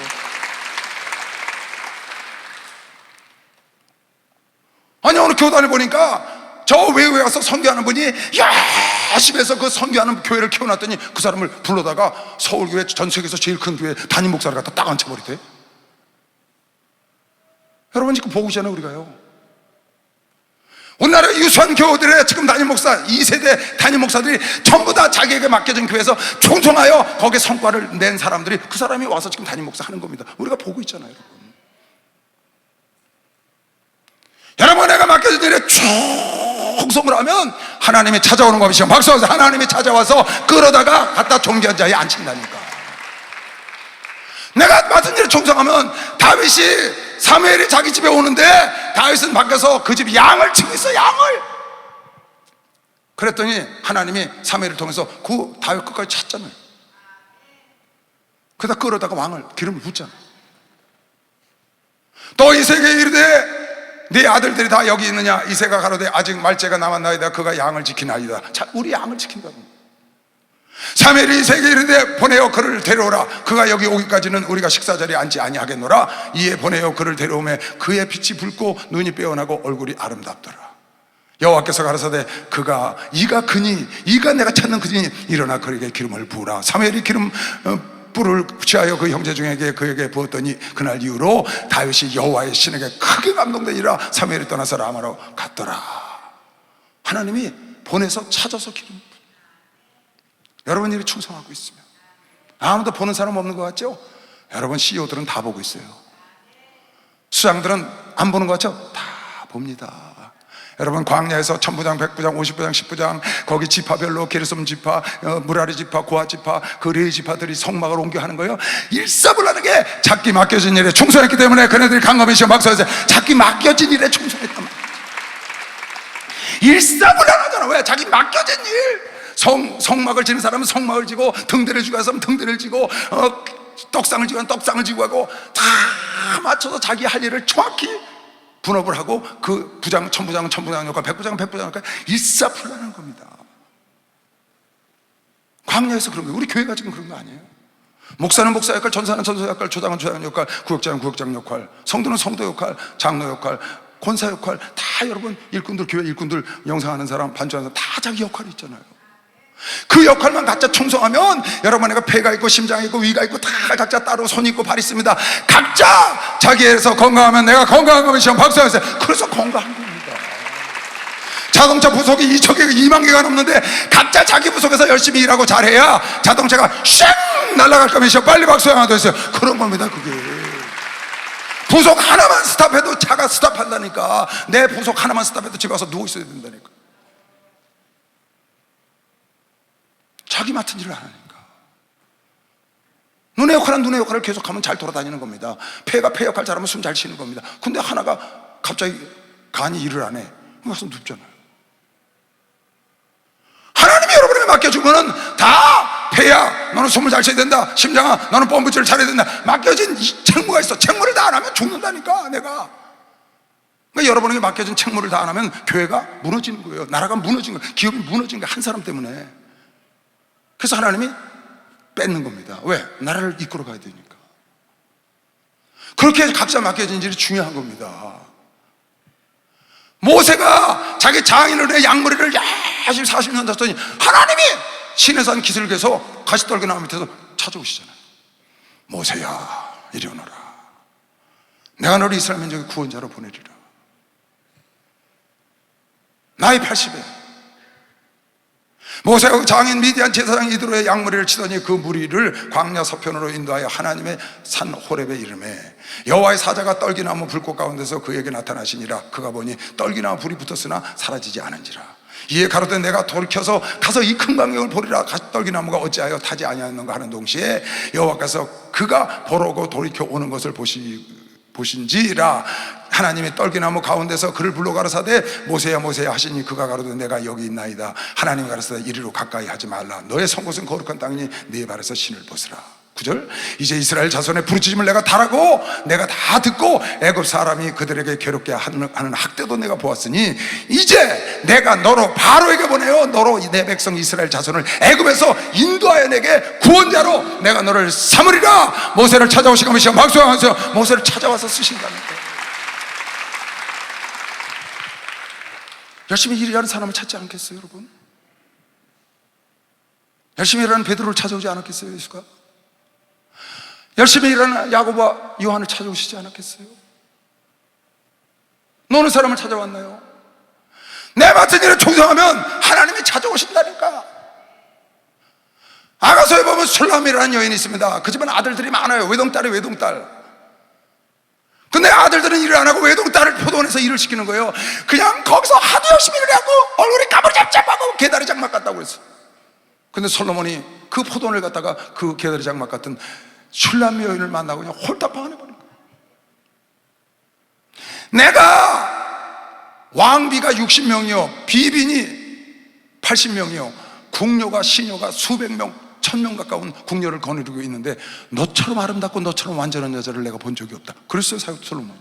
아니 오늘 교단을 보니까 저 외국에 가서 선교하는 분이 열심히 해서 그 선교하는 교회를 키워놨더니 그 사람을 불러다가 서울교회 전 세계에서 제일 큰 교회 담임 목사를 갖다 딱 앉혀버리대. 여러분 지금 보고 있잖아요 우리가요. 우리나라 유수한 교우들의 지금 담임 목사 2세대 담임 목사들이 전부 다 자기에게 맡겨진 교회에서 충성하여 거기에 성과를 낸 사람들이, 그 사람이 와서 지금 담임 목사 하는 겁니다. 우리가 보고 있잖아요 여러분. 여러분 내가 맡겨진 일에 충성을 하면 하나님이 찾아오는 것이죠. 박수하면서 하나님이 찾아와서 끌어다가 갖다 존귀한 자리에 앉힌다니까. 내가 맡은 일에 충성하면 다윗이 사무엘이 자기 집에 오는데 다윗은 밖에서 그 집 양을 치고 있어. 양을. 그랬더니 하나님이 사무엘을 통해서 그 다윗 끝까지 찾잖아요. 그러다 끌어다가 왕을 기름을 붓잖아요. 또 이세계에 이르되 네 아들들이 다 여기 있느냐. 이새가 가로되 아직 말째가 남았나이다. 그가 양을 지키나이다. 자, 우리 양을 지킨다고. 사무엘이 이새에게 이르되 보내어 그를 데려오라. 그가 여기 오기까지는 우리가 식사자리에 앉지 아니하겠노라. 이에 보내어 그를 데려오매 그의 빛이 붉고 눈이 빼어나고 얼굴이 아름답더라. 여호와께서 가라사대 이가 내가 찾는 그니 일어나 그에게 기름을 부으라. 사무엘이 기름 불을 취하여 그 형제 중에게 그에게 부었더니 그날 이후로 다윗이 여호와의 신에게 크게 감동되니라. 사무엘이 떠나서 라마로 갔더라. 하나님이 보내서 찾아서 기름. 여러분 일이 충성하고 있으면 아무도 보는 사람 없는 것 같죠? 여러분 CEO들은 다 보고 있어요. 수장들은 안 보는 것 같죠? 다 봅니다. 여러분 광야에서 천부장, 백부장, 50부장, 10부장 거기 지파별로 게르솜 지파, 무라리 지파, 고아 지파 그 레위 지파들이 성막을 옮겨 하는 거예요. 일사불란하게 자기 맡겨진 일에 충성했기 때문에 그네들이 강검이 시험 박사에서 자기 맡겨진 일에 충성했단 말이에요. 일사불란하잖아. 왜? 자기 맡겨진 일. 성막을 지는 사람은 성막을 지고, 등대를 지고 사람은 등대를 지고, 떡상을 지고 떡상을 지고 하고 다 맞춰서 자기 할 일을 정확히 분업을 하고 그 부장, 천부장은 천부장 역할, 백부장은 백부장 역할 일사불란한 겁니다. 광야에서 그런 거예요. 우리 교회가 지금 그런 거 아니에요. 목사는 목사 역할, 전사는 전사 역할, 조장은 조장 역할, 구역장은 구역장 역할, 성도는 성도 역할, 장로 역할, 권사 역할 다 여러분 일꾼들, 교회 일꾼들 영상하는 사람, 반주하는 사람 다 자기 역할이 있잖아요. 그 역할만 각자 충성하면 여러분에게 폐가 있고 심장이 있고 위가 있고 다 각자 따로 손이 있고 발이 있습니다. 각자 자기에서 건강하면 내가 건강한 거면 시험 박수하면서 그래서 건강한 겁니다. 자동차 부속이 2만 개가 넘는데 각자 자기 부속에서 열심히 일하고 잘해야 자동차가 쉥 날아갈 거면 시험 빨리 박수 하나 더 했어요. 그런 겁니다 그게. 부속 하나만 스탑해도 차가 스탑한다니까. 내 부속 하나만 스탑해도 집에 와서 누워 있어야 된다니까. 자기 맡은 일을 안 하니까. 눈의 역할은 눈의 역할을 계속하면 잘 돌아다니는 겁니다. 폐가 폐 역할 잘하면 숨 잘 쉬는 겁니다. 근데 하나가 갑자기 간이 일을 안 해. 그래서 눕잖아요. 하나님이 여러분에게 맡겨주면은 다 폐야 너는 숨을 잘 쉬어야 된다, 심장아 너는 펌프질을 잘해야 된다, 맡겨진 책무가 있어. 책무를 다 안 하면 죽는다니까. 내가 그러니까 여러분에게 맡겨진 책무를 다 안 하면 교회가 무너지는 거예요. 나라가 무너지는 거예요. 기업이 무너지는 거예요. 한 사람 때문에. 그래서 하나님이 뺏는 겁니다. 왜? 나라를 이끌어 가야 되니까. 그렇게 각자 맡겨진 일이 중요한 겁니다. 모세가 자기 장인을 해 양머리를 열심히 40년 잤더니 하나님이 시내산 기슭에서 가시떨기나무 밑에서 찾아오시잖아요. 모세야 이리 오너라. 내가 너를 이스라엘 민족의 구원자로 보내리라. 나이 80에 모세가 장인 미디안 제사장 이드로의 양머리를 치더니 그 무리를 광야 서편으로 인도하여 하나님의 산 호렙에 이르매 여호와의 사자가 떨기나무 불꽃 가운데서 그에게 나타나시니라. 그가 보니 떨기나무 불이 붙었으나 사라지지 않은지라. 이에 가로되 내가 돌이켜서 가서 이 큰 광경을 보리라. 떨기나무가 어찌하여 타지 아니하였는가 하는 동시에 여호와께서 그가 보러고 돌이켜 오는 것을 보신지라. 하나님이 떨기나무 가운데서 그를 불러 가라사대 모세야 모세야 하시니 그가 가로되 내가 여기 있나이다. 하나님이 가라사대 이리로 가까이 하지 말라. 너의 선 곳은 거룩한 땅이니 네 발에서 신을 벗으라. 9절 이제 이스라엘 자손의 부르짖음을 내가 다라고 내가 다 듣고 애굽 사람이 그들에게 괴롭게 하는 학대도 내가 보았으니 이제 내가 너로 바로에게 보내어 너로 내 백성 이스라엘 자손을 애굽에서 인도하여 내게 구원자로 내가 너를 삼으리라. 모세를 찾아오시고 하시고 박수하면서 모세를 찾아와서 쓰신다는 거예요. 열심히 일하는 사람을 찾지 않겠어요, 여러분? 열심히 일하는 베드로를 찾아오지 않았겠어요, 예수가? 열심히 일하는 야고보와 요한을 찾아오시지 않았겠어요? 노는 사람을 찾아왔나요? 내 맡은 일에 충성하면 하나님이 찾아오신다니까. 아가서에 보면 술람이라는 여인이 있습니다. 그 집은 아들들이 많아요. 외동딸이 외동딸. 근데 아들들은 일을 안 하고 외동딸을 표본해서 일을 시키는 거예요. 그냥 거기서 하도 열심히 일을 하고 얼굴이 까무잡잡하고 개다리 장막 같다고 그랬어. 근데 솔로몬이 그 포도원을 갖다가 그 개다리 장막 같은 슐람 여인을 만나고 그냥 홀딱 박아내버린 거예요. 내가 왕비가 60명이요 비빈이 80명이요 궁녀가 시녀가 수백 명 1000명 가까운 궁녀를 거느리고 있는데 너처럼 아름답고 너처럼 완전한 여자를 내가 본 적이 없다. 그랬어요 사육 솔로몬.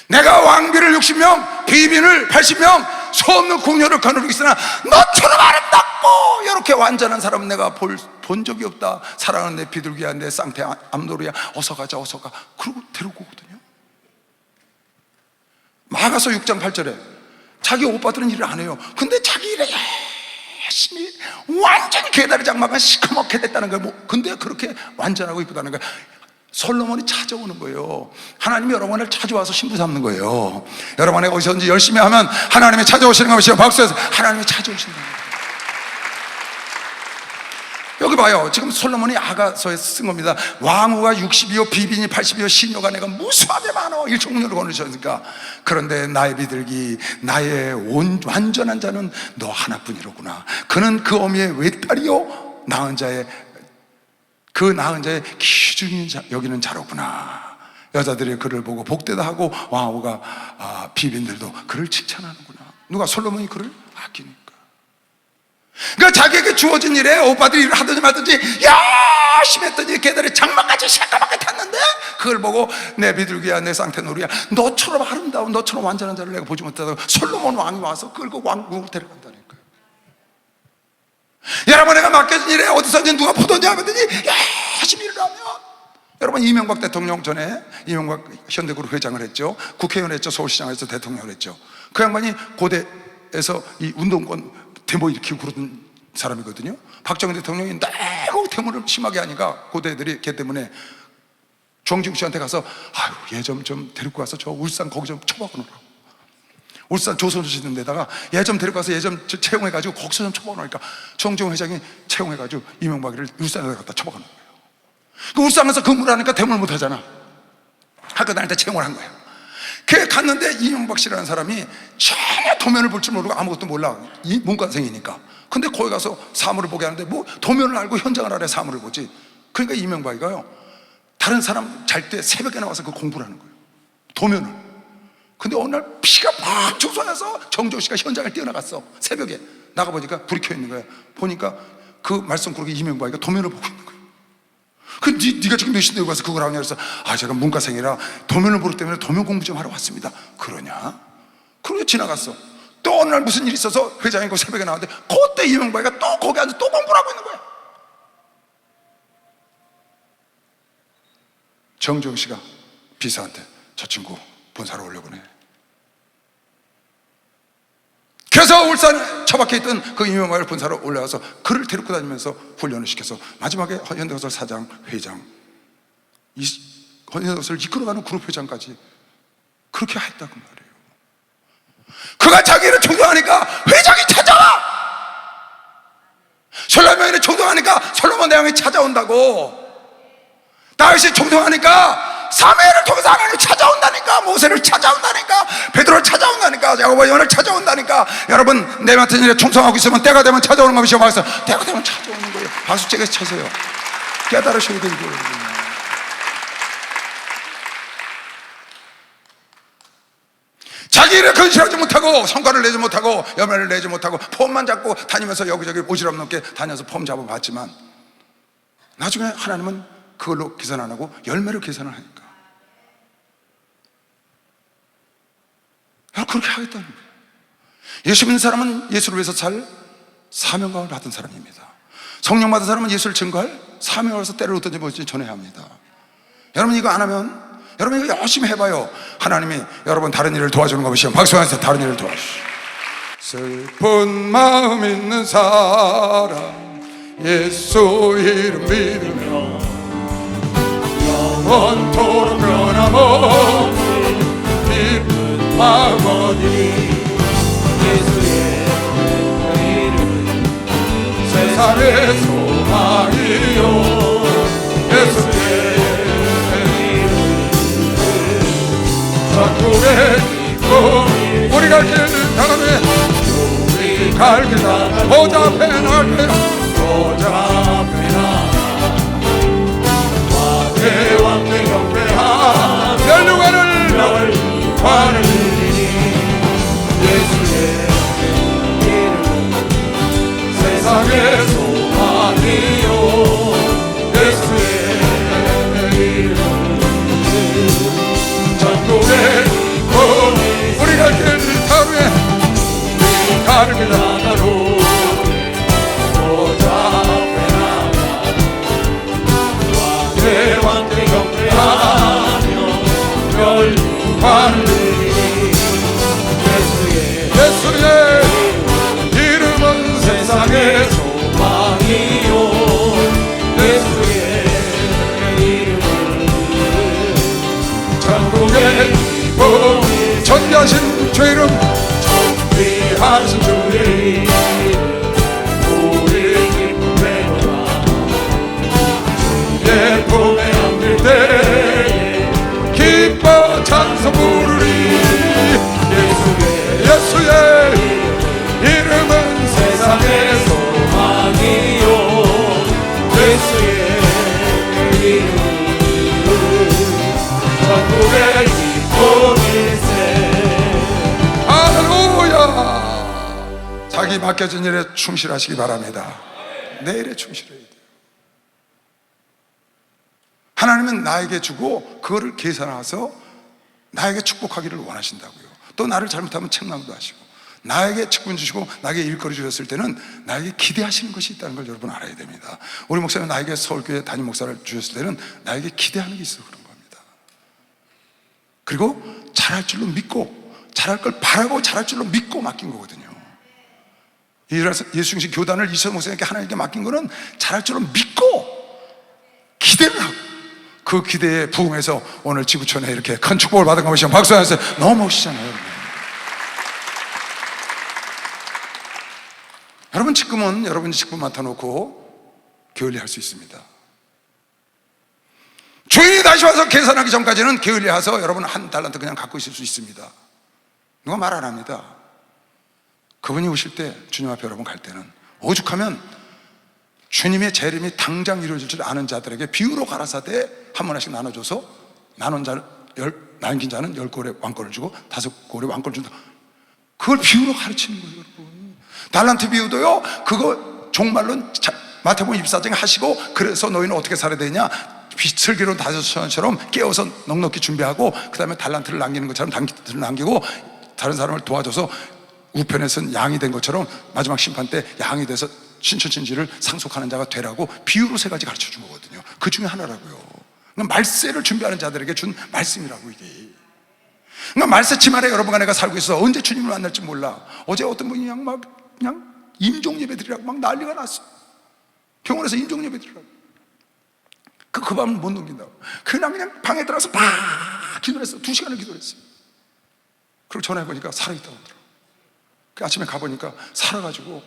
내가 왕비를 60명 비빈을 80명 수 없는 궁녀를 거느리고 있으나 너처럼 아름답고 이렇게 완전한 사람은 내가 본 적이 없다. 사랑하는 내 비둘기야 내 쌍태 암노루야 어서 가자 어서 가. 그러고 데리고 오거든요. 마가서 6장 8절에 자기 오빠들은 일을 안 해요. 근데 자기 일에 열심히 완전히 개다리 장막은 시커멓게 됐다는 거예요. 근데 그렇게 완전하고 이쁘다는 거예요. 솔로몬이 찾아오는 거예요. 하나님이 여러분을 찾아와서 신부 삼는 거예요. 여러분이 어디서든지 열심히 하면 하나님이 찾아오시는 것이요. 박수해서 하나님이 찾아오시는 거예요. 여기 봐요. 지금 솔로몬이 아가서에 쓴 겁니다. 왕후가 60이요 비빈이 80이요 시녀가 내가 무수하게 많어. 일총력을 거느셨으니까. 그런데 나의 비둘기 나의 완전한 자는 너 하나뿐이로구나. 그는 그 어미의 외딸이요 낳은 자의 그 낳은 자의 기준인 여기는 자로구나. 여자들이 그를 보고 복되다 하고 왕후가 비빈들도 그를 칭찬하는구나. 누가? 솔로몬이 그를 아끼니까. 그러니까 자기에게 주어진 일에 오빠들이 일을 하든지 말든지 열심히 했더니 걔들이 장막까지 새까맣게 탔는데 그걸 보고 내 비둘기야 내 쌍태노루야 너처럼 아름다운 너처럼 완전한 자를 내가 보지 못하다고 솔로몬 왕이 와서 끌고 왕궁으로 데려간다니까요. 여러분 내가 맡겨진 일에 어디서든지 누가 포도냐 하더니 열심히 일을 하면 여러분 이명박 대통령 전에 이명박 현대그룹 회장을 했죠. 국회의원 했죠. 서울시장을 했죠. 대통령을 했죠. 그 양반이 고대에서 이 운동권 데모 일으키고 그러던 사람이거든요. 박정희 대통령이 너무 데모를 심하게 하니까 고대들이 걔 때문에 정진국 씨한테 가서 아유 얘 좀 데리고 가서 저 울산 거기 좀 쳐박아놓으라고. 울산 조선소 짓는 데다가 얘 좀 데리고 가서 얘 좀 채용해가지고 거기서 좀 쳐박아놓으니까 정진국 회장이 채용해가지고 이명박이를 울산에다 갖다 쳐박아놓은 거예요. 그 울산에서 근무를 하니까 데모를 못하잖아. 학교 다닐 때 채용을 한 거예요. 그 갔는데 이명박 씨라는 사람이 전혀 도면을 볼 줄 모르고 아무것도 몰라. 이 문과생이니까. 근데 거기 가서 사물을 보게 하는데 뭐 도면을 알고 현장을 알아야 사물을 보지. 그러니까 이명박이가요, 다른 사람 잘 때 새벽에 나와서 그 공부를 하는 거예요, 도면을. 근데 어느 날 비가 막 쏟아져서 정조 씨가 현장을 뛰어나갔어. 새벽에 나가보니까 불이 켜 있는 거야. 보니까 그 말씀 구르기 이명박이가 도면을 보고 있는 거야. 그 네가 지금 몇 시인데 가서 그걸 하냐 그래서, 제가 문과생이라 도면을 보기 때문에 도면 공부 좀 하러 왔습니다. 그러냐? 그러고 지나갔어. 또 어느 날 무슨 일이 있어서 회장이고 새벽에 나왔는데 그때 이명박이가 또 거기 앉아서 또 공부를 하고 있는 거야. 정정 씨가 비서한테 저 친구 본사로 올려보내. 그래서 울산에 처박혀 있던 그 이명박을 본사로 올라가서 그를 데리고 다니면서 훈련을 시켜서 마지막에 현대건설 사장, 회장, 현대건설을 이끌어가는 그룹 회장까지 그렇게 했다고 말이에요. 그가 자기를 존경하니까 회장이 찾아와. 솔로몬이 존경하니까 솔로몬 대왕이 찾아온다고. 다윗이 존경하니까 사무엘을 통해서 하나님이 찾아온다니까. 모세를 찾아온다니까. 베드로를 찾아온다니까. 야고보 요한을 찾아온다니까. 여러분, 내 같은 일에 충성하고 있으면 때가 되면 찾아오는 것이요. 박수. 때가 되면 찾아오는 거예요. 박수 째게 쳐세요. 깨달으셔야 되는 거예요. 자기 일에 건실하지 못하고 성과를 내지 못하고 열매를 내지 못하고 폼만 잡고 다니면서 여기저기 오지랖 넘게 다녀서 폼 잡아봤지만 나중에 하나님은 그걸로 계산 안 하고 열매를 계산을 하니까 그렇게 하겠다는 거예요. 예수 믿는 사람은 예수를 위해서 살 사명감을 받은 사람입니다. 성령 받은 사람은 예수를 증거할 사명을 해서 때를 어떤지 뭘지 전해야 합니다. 여러분 이거 안 하면, 여러분 이거 열심히 해봐요. 하나님이 여러분 다른 일을 도와주는 거 보시면 박수 한번 다른 일을 도와주시오. 슬픈 마음 있는 사람 예수 이름 믿으며 영원토록 변함없는 기쁜 마음 얻으니 예수의 이름은 세상의 소망이요 예수의 이름은 천국의 기쁨. 우리 갈 길 나가네. 우리 갈 길 나가 보좌 앞에 나갈 거야. 보좌 앞에 대왕께 경배하며 멸류관을 누리니 예수의 이름은 세상의 소망이요 예수의 이름은 전국의 기쁨. 우리 갈 길 하루에 우리 가는 길 하나로 보좌 앞에 대왕께 경배하며 멸류관을 누리니 예수의 이름은 세상의 소망이요 예수의 이름은 천국의 기쁨. 전비하신 주 이름 전비하신 주 이름 우리 기쁨 되노라. 내 품에 안길 때에 기뻐 찬송 부르리. 예수의 이름은 세상의 소망이요 예수의 이름은 천국의 기쁨일세. 할렐루야. 자기 맡겨진 일에 충실하시기 바랍니다. 내 일에 충실해야 돼요. 하나님은 나에게 주고 그거를 계산해서 나에게 축복하기를 원하신다고요. 또 나를 잘못하면 책망도 하시고 나에게 직분 주시고 나에게 일거리 주셨을 때는 나에게 기대하시는 것이 있다는 걸 여러분 알아야 됩니다. 우리 목사님 나에게 서울교회 담임 목사를 주셨을 때는 나에게 기대하는 게 있어서 그런 겁니다. 그리고 잘할 줄로 믿고 잘할 걸 바라고 잘할 줄로 믿고 맡긴 거거든요. 예수님식 교단을 이철 목사님께 하나님께 맡긴 거는 잘할 줄로 믿고 기대를 하고 그 기대에 부응해서 오늘 지구촌에 이렇게 큰 축복을 받은 거 보시면 박수 하면서 너무 멋있잖아요. 여러분 직분은 여러분이 직분 맡아놓고 게을리 할 수 있습니다. 주인이 다시 와서 계산하기 전까지는 게을리해서 여러분 한 달란트 그냥 갖고 있을 수 있습니다. 누가 말 안 합니다. 그분이 오실 때, 주님 앞에 여러분 갈 때는 오죽하면 주님의 재림이 당장 이루어질 줄 아는 자들에게 비유로 가라사대 한 문화씩 나눠줘서 남긴 자는 10골의 왕권을 주고 5골의 왕권을 준다. 그걸 비유로 가르치는 거예요, 여러분. 달란트 비유도요, 그거 종말로 마태복음 24장 하시고, 그래서 너희는 어떻게 살아야 되냐, 빛을 기로 다섯처럼 깨어서 넉넉히 준비하고, 그 다음에 달란트를 남기는 것처럼 달란트를 남기고, 다른 사람을 도와줘서 우편에 쓴 양이 된 것처럼 마지막 심판 때 양이 돼서 신천진지를 상속하는 자가 되라고 비유로 3가지 가르쳐 준 거거든요. 그 중에 하나라고요. 그러니까 말세를 준비하는 자들에게 준 말씀이라고, 이게. 그러니까 말세 치말에 여러분과 내가 살고 있어. 언제 주님을 만날지 몰라. 어제 어떤 분이 그냥 임종 예배 드리라고 막 난리가 났어. 병원에서 임종 예배 드리라고. 그 밤을 못 넘긴다고. 그냥 방에 들어가서 막 기도했어. 2시간을 기도했어요. 그리고 전화해보니까 살아있다고 하더라고. 그 아침에 가보니까 살아가지고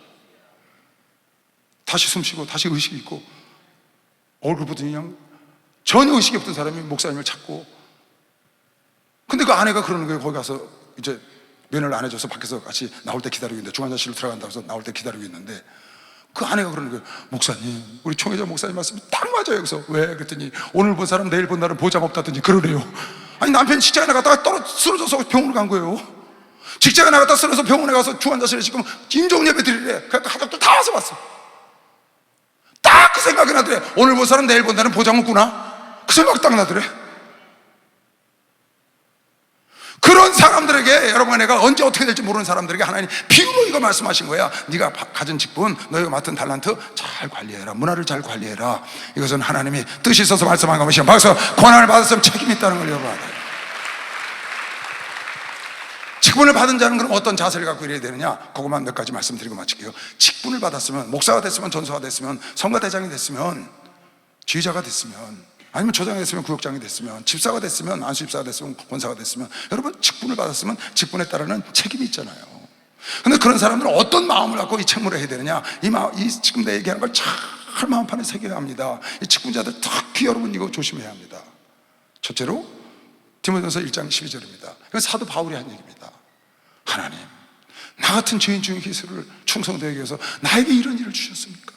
다시 숨쉬고 다시 의식이 있고, 얼굴 보더니 그냥 전혀 의식이 없던 사람이 목사님을 찾고, 근데 그 아내가 그러는 거예요. 거기 가서 이제 면회를 안 해줘서 밖에서 같이 나올 때 기다리고 있는데, 중환자실로 들어간다고 해서 나올 때 기다리고 있는데, 그 아내가 그러는 거예요. 목사님, 우리 총회장 목사님 말씀이 딱 맞아요. 그래서 왜? 그랬더니 오늘 본 사람 내일 본 날은 보장 없다더니 그러래요. 아니, 남편이 직장에 나갔다가 쓰러져서 병원을 간 거예요. 직장에 나갔다 쓰러져서 병원에 가서 중환자실에 지금 임종 예배 드리래. 그러니까 가족들 다 와서 봤어. 딱 그 생각이 나더래. 오늘 본 사람 내일 본 날은 보장 없구나. 그 생각이 딱 나더래. 그런 사람들에게, 여러분, 내가 언제 어떻게 될지 모르는 사람들에게 하나님 비유로 이거 말씀하신 거야. 네가 가진 직분, 너희가 맡은 달란트 잘 관리해라. 문화를 잘 관리해라. 이것은 하나님이 뜻이 있어서 말씀한 것이야. 그래서 권한을 받았으면 책임이 있다는 걸 여러분 알아요. 직분을 받은 자는 그럼 어떤 자세를 갖고 이래야 되느냐? 그것만 몇 가지 말씀드리고 마칠게요. 직분을 받았으면, 목사가 됐으면, 전소가 됐으면, 성가대장이 됐으면, 지휘자가 됐으면, 아니면 조장이 됐으면, 구역장이 됐으면, 집사가 됐으면, 안수집사가 됐으면, 권사가 됐으면, 여러분 직분을 받았으면 직분에 따르는 책임이 있잖아요. 그런데 그런 사람들은 어떤 마음을 갖고 이 책무를 해야 되느냐? 이 지금 내 얘기하는 걸 잘 마음판에 새겨야 합니다. 이 직분자들 특히 여러분 이거 조심해야 합니다. 첫째로 디모데전서 1장 12절입니다. 이건 사도 바울이 한 얘기입니다. 하나님, 나 같은 죄인 중에 예수를 충성되게 위해서 나에게 이런 일을 주셨습니까?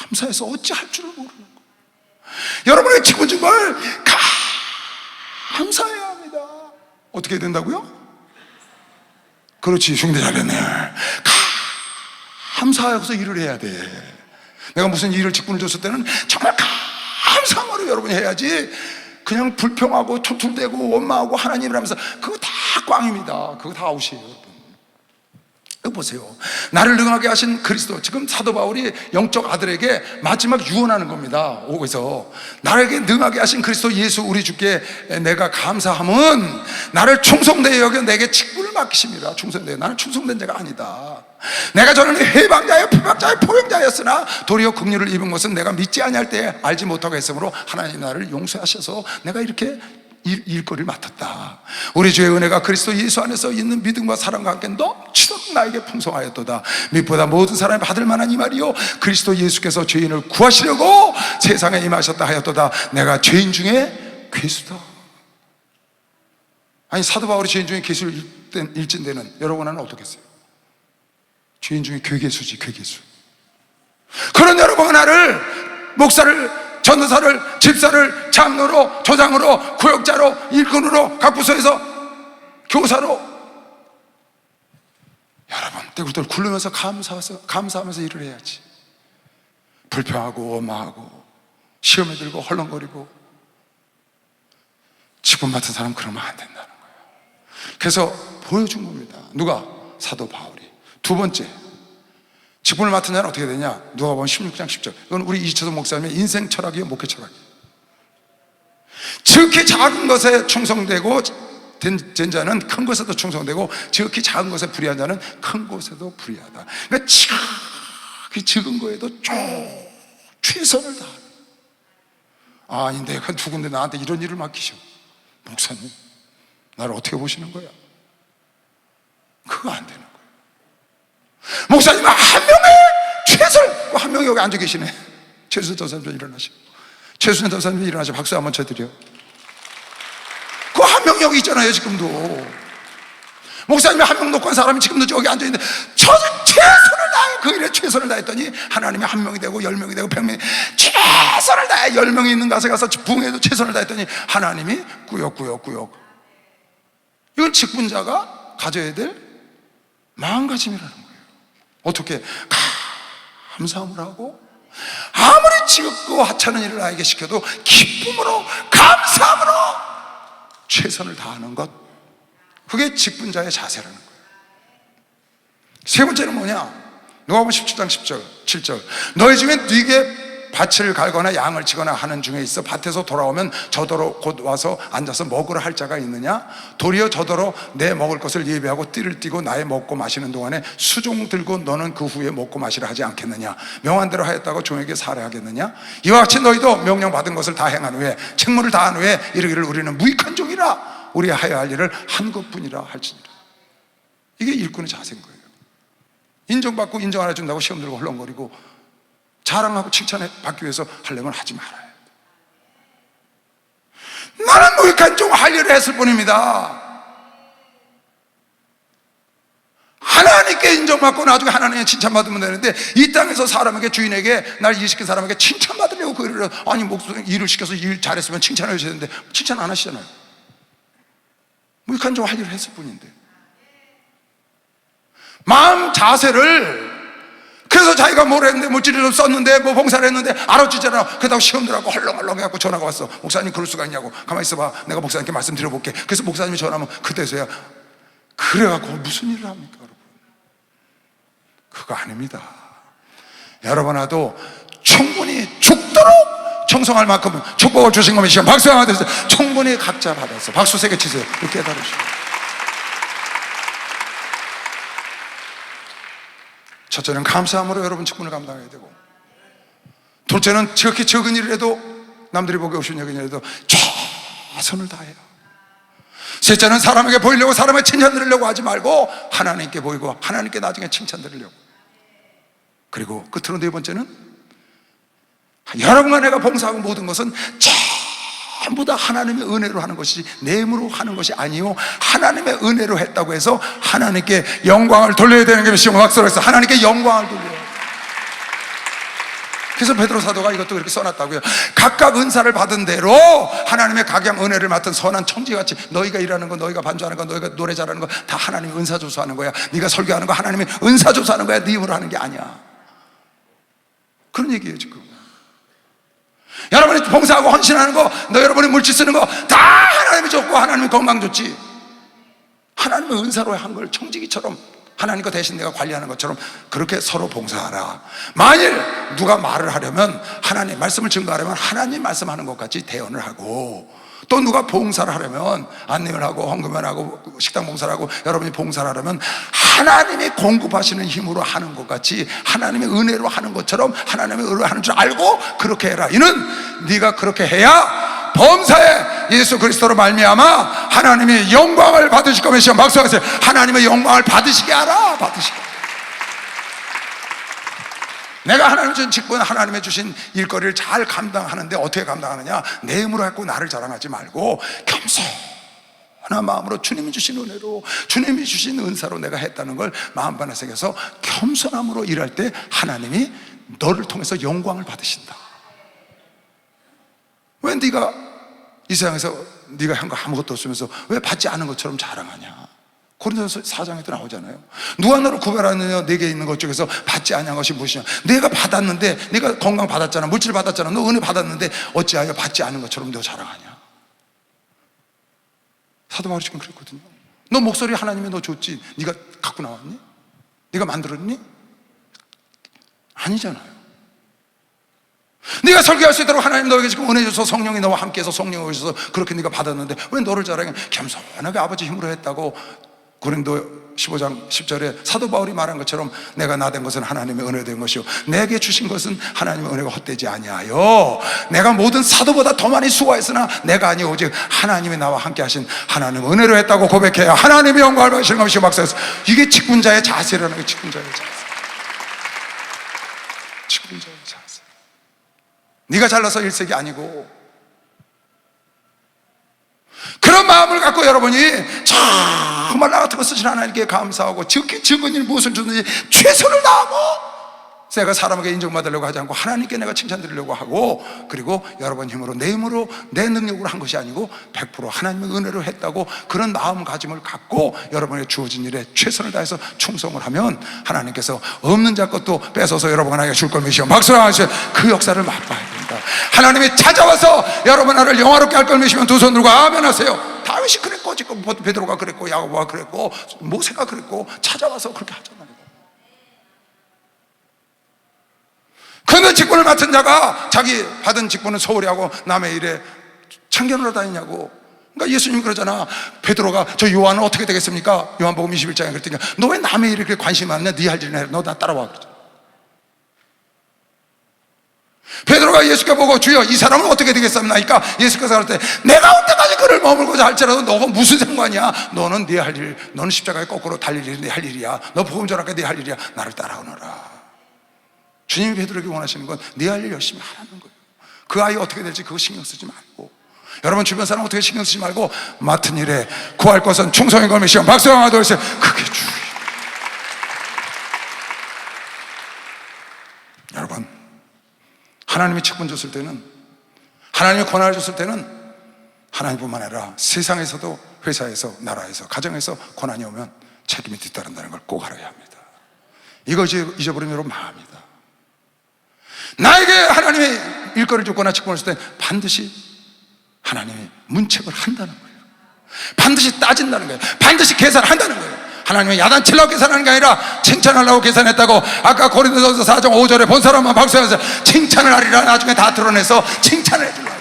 감사해서 어찌할 줄을 모르는 거예요. 여러분의 직분 정말 감사해야 합니다. 어떻게 해야 된다고요? 그렇지, 흉내 잘 냈네. 감사해서 일을 해야 돼. 내가 무슨 일을 직분을 줬을 때는 정말 감사함으로 여러분이 해야지, 그냥 불평하고 투툴대고 원망하고 하나님을 하면서 그거 다 꽝입니다. 그거 다 아웃이에요, 여러분. 이거 보세요. 나를 능하게 하신 그리스도, 지금 사도 바울이 영적 아들에게 마지막 유언하는 겁니다. 오에서 나에게 능하게 하신 그리스도 예수 우리 주께 내가 감사함은 나를 충성되게 여겨 내게 직분을 맡기심이라. 충성되게, 나는 충성된 자가 아니다. 내가 저는 해방자여 피박자여 포용자였으나 도리어 긍휼을 입은 것은 내가 믿지 아니할 때 알지 못하고 했으므로 하나님 나를 용서하셔서 내가 이렇게 일거리를 맡았다. 우리 주의 은혜가 그리스도 예수 안에서 있는 믿음과 사랑과 함께 넘치도록 나에게 풍성하였도다. 믿보다 모든 사람이 받을 만한 이 말이요, 그리스도 예수께서 죄인을 구하시려고 세상에 임하셨다 하였도다. 내가 죄인 중에 괴수다. 아니, 사도 바울이 죄인 중에 괴수를 일진 데는 여러분은 어떻겠어요? 죄인 중에 괴괴수지, 괴괴수. 그런 여러분 하나를, 목사를, 전도사를, 집사를, 장로로, 조장으로, 구역자로, 일꾼으로, 각 부서에서 교사로, 여러분 떼굴떼굴 굴르면서 감사하면서 일을 해야지. 불평하고 원망하고 시험에 들고 헐렁거리고 직분 맡은 사람 그러면 안 된다는 거예요. 그래서 보여준 겁니다. 누가? 사도 바울이. 두 번째, 직분을 맡은 자는 어떻게 되냐? 누가 보면 16장 10절. 이건 우리 이철도 목사님의 인생 철학이에요, 목회 철학이에요. 지극히 작은 것에 충성되고 된 자는 큰 것에도 충성되고, 지극히 작은 것에 불의한 자는 큰 것에도 불의하다. 그러니까 지극히 적은 거에도 최선을 다하는. 아니, 내가 누군데 나한테 이런 일을 맡기셔. 목사님, 나를 어떻게 보시는 거야? 그거 안 되는 거야. 목사님은 한 명의 최선을, 한 명이 여기 앉아 계시네. 최순실 전사님 일어나시고, 최순실 전사님 일어나시고 박수 한번 쳐드려. 그 한 명 여기 있잖아요. 지금도 목사님이 한 명 놓고 한 사람이 지금도 저기 앉아있는데 최선을 다해. 그 일에 최선을 다했더니 하나님이 한 명이 되고 10명이 되고 100명이 최선을 다해. 10명이 있는 곳에 가서 부흥에도 최선을 다했더니 하나님이 꾸역꾸역. 이건 직분자가 가져야 될 마음가짐이라는 거예요. 어떻게 감사함을 하고 아무리 지겹고 하찮은 일을 나에게 시켜도 기쁨으로 감사함으로 최선을 다하는 것, 그게 직분자의 자세라는 거예요. 세 번째는 뭐냐? 누가복음 17장 10절 7절 너희 중에 네게 밭을 갈거나 양을 치거나 하는 중에 있어 밭에서 돌아오면 저더러 곧 와서 앉아서 먹으라 할 자가 있느냐? 도리어 저더러 내 먹을 것을 예비하고 띠를 띠고 나의 먹고 마시는 동안에 수종 들고 너는 그 후에 먹고 마시라 하지 않겠느냐? 명한 대로 하였다고 종에게 살해하겠느냐? 이와 같이 너희도 명령받은 것을 다 행한 후에 책무를 다한 후에 이르기를 우리는 무익한 종이라 우리 하여야 할 일을 한 것뿐이라 할지니라. 이게 일꾼의 자세인 거예요. 인정받고 인정 안 해준다고 시험 들고 헐렁거리고 자랑하고 칭찬해 받기 위해서 하려면 하지 말아요. 나는 무익한 종 할 일을 했을 뿐입니다. 하나님께 인정받고 나중에 하나님의 칭찬받으면 되는데, 이 땅에서 사람에게, 주인에게, 날 일시킨 사람에게 칭찬받으려고 그 일을, 아니 목숨 일을 시켜서 일 잘했으면 칭찬해 주셔야 되는데 칭찬 안 하시잖아요. 무익한 종 할 일을 했을 뿐인데. 마음 자세를, 그래서 자기가 뭘 했는데, 물질을 썼는데, 뭐 봉사를 했는데 알아주잖아. 그러다가 시험 들어가고 헐렁헐렁 해갖고 전화가 왔어. 목사님 그럴 수가 있냐고. 가만히 있어봐, 내가 목사님께 말씀드려볼게. 그래서 목사님이 전화하면 그때서야. 그래갖고 무슨 일을 합니까 여러분? 그거 아닙니다. 여러분아도 충분히 죽도록 청성할 만큼 축복을 주신 겁니다. 시간 박수 한번 드세요. 충분히 각자 받았어. 박수 3개 치세요. 이렇게 깨달으시고. 첫째는 감사함으로 여러분 직분을 감당해야 되고, 둘째는 지극히 적은 일을 해도, 남들이 보기 없는 적은 일을 해도 최선을 다해요. 셋째는 사람에게 보이려고, 사람에게 칭찬 들으려고 하지 말고 하나님께 보이고 하나님께 나중에 칭찬 들으려고. 그리고 끝으로 네 번째는 여러분과 내가 봉사하고 모든 것은 전부 다 하나님의 은혜로 하는 것이지 내 힘으로 하는 것이 아니요, 하나님의 은혜로 했다고 해서 하나님께 영광을 돌려야 되는 게 시험 학설로 해서 하나님께 영광을 돌려요. 그래서 베드로 사도가 이것도 그렇게 써놨다고요. 각각 은사를 받은 대로 하나님의 각양 은혜를 맡은 선한 청지같이, 너희가 일하는 거, 너희가 반주하는 거, 너희가 노래 잘하는 거 다 하나님의 은사 조사하는 거야. 네가 설교하는 거 하나님의 은사 조사하는 거야. 네 힘으로 하는 게 아니야. 그런 얘기예요 지금. 여러분이 봉사하고 헌신하는 거, 여러분이 물질 쓰는 거 다 하나님이 줬고 하나님이 건강 줬지. 하나님의 은사로 한 걸 청지기처럼 하나님 거 대신 내가 관리하는 것처럼 그렇게 서로 봉사하라. 만일 누가 말을 하려면, 하나님 말씀을 증거하려면 하나님 말씀하는 것 같이 대언을 하고, 또 누가 봉사를 하려면 안내를 하고 헌금을 하고 식당 봉사를 하고 여러분이 봉사를 하려면 하나님이 공급하시는 힘으로 하는 것 같이 하나님의 은혜로 하는 것처럼 하나님의 은혜로 하는 줄 알고 그렇게 해라. 이는 네가 그렇게 해야 범사에 예수 그리스도로 말미암아 하나님이 영광을 받으실 거면, 시험 박수하세요. 하나님의 영광을 받으시게 하라. 받으시게. 내가 하나님 준 직분, 하나님의 주신 일거리를 잘 감당하는데 어떻게 감당하느냐? 내 힘으로 했고 나를 자랑하지 말고 겸손한 마음으로 주님이 주신 은혜로, 주님이 주신 은사로 내가 했다는 걸 마음반에 새겨서 겸손함으로 일할 때 하나님이 너를 통해서 영광을 받으신다. 왜 네가 이 세상에서 네가 한 거 아무것도 없으면서 왜 받지 않은 것처럼 자랑하냐? 고린도서 4장에도 나오잖아요. 누가 너를 구별하느냐? 내게 있는 것 중에서 받지 아니한 것이 무엇이냐? 내가 받았는데, 네가 건강 받았잖아, 물질 받았잖아, 너 은혜 받았는데 어찌하여 받지 않은 것처럼 너 자랑하냐? 사도 바울이 지금 그랬거든요. 너 목소리 하나님이 너 줬지, 네가 갖고 나왔니? 네가 만들었니? 아니잖아요. 네가 설교할 수 있도록 하나님 너에게 지금 은혜 줘서 성령이 너와 함께해서 성령을 주셔서 그렇게 네가 받았는데 왜 너를 자랑해? 겸손하게 아버지 힘으로 했다고. 고린도 15장 10절에 사도 바울이 말한 것처럼 내가 나된 것은 하나님의 은혜 된 것이요 내게 주신 것은 하나님의 은혜가 헛되지 아니하여 내가 모든 사도보다 더 많이 수고했으나 내가 아니오 오직 하나님이 나와 함께 하신 하나님의 은혜로 했다고 고백해야 하나님의 영광을 받으시는 것이 박사였어. 이게 직분자의 자세라는 거예요. 직분자의 자세. 직분자의 자세. 네가 잘나서 일색이 아니고, 그런 마음을 갖고 여러분이 정말 나 같은 거 쓰신 하나님께 감사하고 적은 일 무엇을 주든지 최선을 다하고, 내가 사람에게 인정받으려고 하지 않고 하나님께 내가 칭찬드리려고 하고, 그리고 여러분 힘으로, 내 힘으로, 내 능력으로 한 것이 아니고 100% 하나님의 은혜로 했다고, 그런 마음가짐을 갖고 여러분의 주어진 일에 최선을 다해서 충성을 하면 하나님께서 없는 자 것도 뺏어서 여러분 하나님께 줄 걸 믿으시오. 박수를 하시오. 그 역사를 맛봐야 된다. 하나님이 찾아와서 여러분 나를 영화롭게 할 걸 믿으시면 두 손 들고 아멘 하세요. 다윗이 그랬고, 지금 베드로가 그랬고, 야고보가 그랬고, 모세가 그랬고, 찾아와서 그렇게 하잖아요. 그런데 직분을 맡은 자가 자기 받은 직분은 소홀히 하고 남의 일에 참견으로 다니냐고. 그러니까 예수님이 그러잖아. 베드로가 저 요한은 어떻게 되겠습니까? 요한복음 21장에 그랬더니 너 왜 남의 일에 그렇게 관심이 많냐? 네 할 일이나 해. 너 나 따라와 그러잖아. 베드로가 예수께 보고 주여 이 사람은 어떻게 되겠습니까? 예수께서 그럴 때 내가 올 때까지 그를 머물고자 할지라도 너가 무슨 상관이야? 너는 네 할 일, 너는 십자가에 거꾸로 달릴 일이 네 할 일이야. 너 복음 전하게 네 할 일이야. 나를 따라오너라. 주님이 베드로에게 원하시는 건 네 할 일 열심히 하라는 거예요. 그 아이 어떻게 될지 그거 신경 쓰지 말고, 여러분 주변 사람 어떻게 신경 쓰지 말고, 맡은 일에 구할 것은 충성인 걸 믿으시오. 박수 하나 더 주세요. 그게 주예요. 여러분, 하나님이 직분 줬을 때는, 하나님이 권한을 줬을 때는 하나님뿐만 아니라 세상에서도, 회사에서, 나라에서, 가정에서 권한이 오면 책임이 뒤따른다는 걸 꼭 알아야 합니다. 이거 잊어버리면 여러분 망합니다. 나에게 하나님이 일거리를 줬거나 직분을 줬을 때 반드시 하나님이 문책을 한다는 거예요. 반드시 따진다는 거예요. 반드시 계산을 한다는 거예요. 하나님이 야단치려고 계산하는 게 아니라 칭찬하려고 계산했다고. 아까 고린도전서 4장 5절에 본 사람만 박수하면서 칭찬을 하리라. 나중에 다 드러내서 칭찬을 해주려고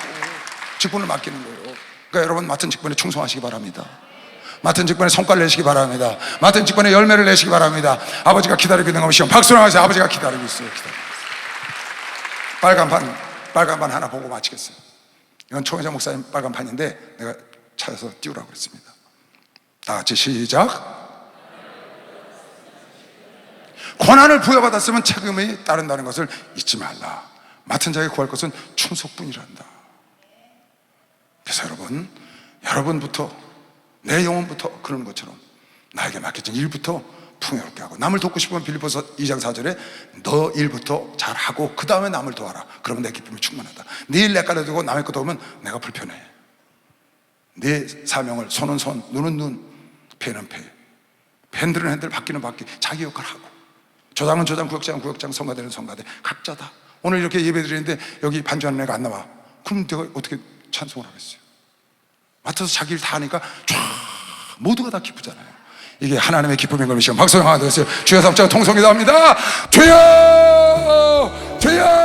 직분을 맡기는 거예요. 그러니까 여러분 맡은 직분에 충성하시기 바랍니다. 맡은 직분에 성과를 내시기 바랍니다. 맡은 직분에 열매를 내시기 바랍니다. 아버지가 기다리고 있는 것이요. 박수를 하세요. 아버지가 기다리고 있어요. 빨간판 하나 보고 마치겠어요. 이건 총회장 목사님 빨간판인데 내가 찾아서 띄우라고 그랬습니다. 다 같이 시작. 권한을 부여받았으면 책임이 따른다는 것을 잊지 말라. 맡은 자에게 구할 것은 충속뿐이란다. 그래서 여러분부터, 내 영혼부터 그러는 것처럼 나에게 맡겨진 일부터 풍요롭게 하고, 남을 돕고 싶으면 빌립보서 2장 4절에 너 일부터 잘하고 그 다음에 남을 도와라. 그러면 내 기쁨이 충만하다. 네 일 내깔에 두고 남의 거 도우면 내가 불편해. 네 사명을 손은 손, 눈은 눈, 패는 패, 핸들은 핸들, 바퀴는 바퀴, 자기 역할을 하고, 조장은 조장, 구역장은 구역장, 성가대는 성가대, 각자다. 오늘 이렇게 예배 드리는데 여기 반주하는 애가 안 나와. 그럼 내가 어떻게 찬송을 하겠어요? 맡아서 자기 일 다 하니까 쫙 모두가 다 기쁘잖아요. 이게 하나님의 기쁨인 걸 믿으시고 박수 하나 더 주세요. 주여 삼자가 통성이 나옵니다. 주여, 주여.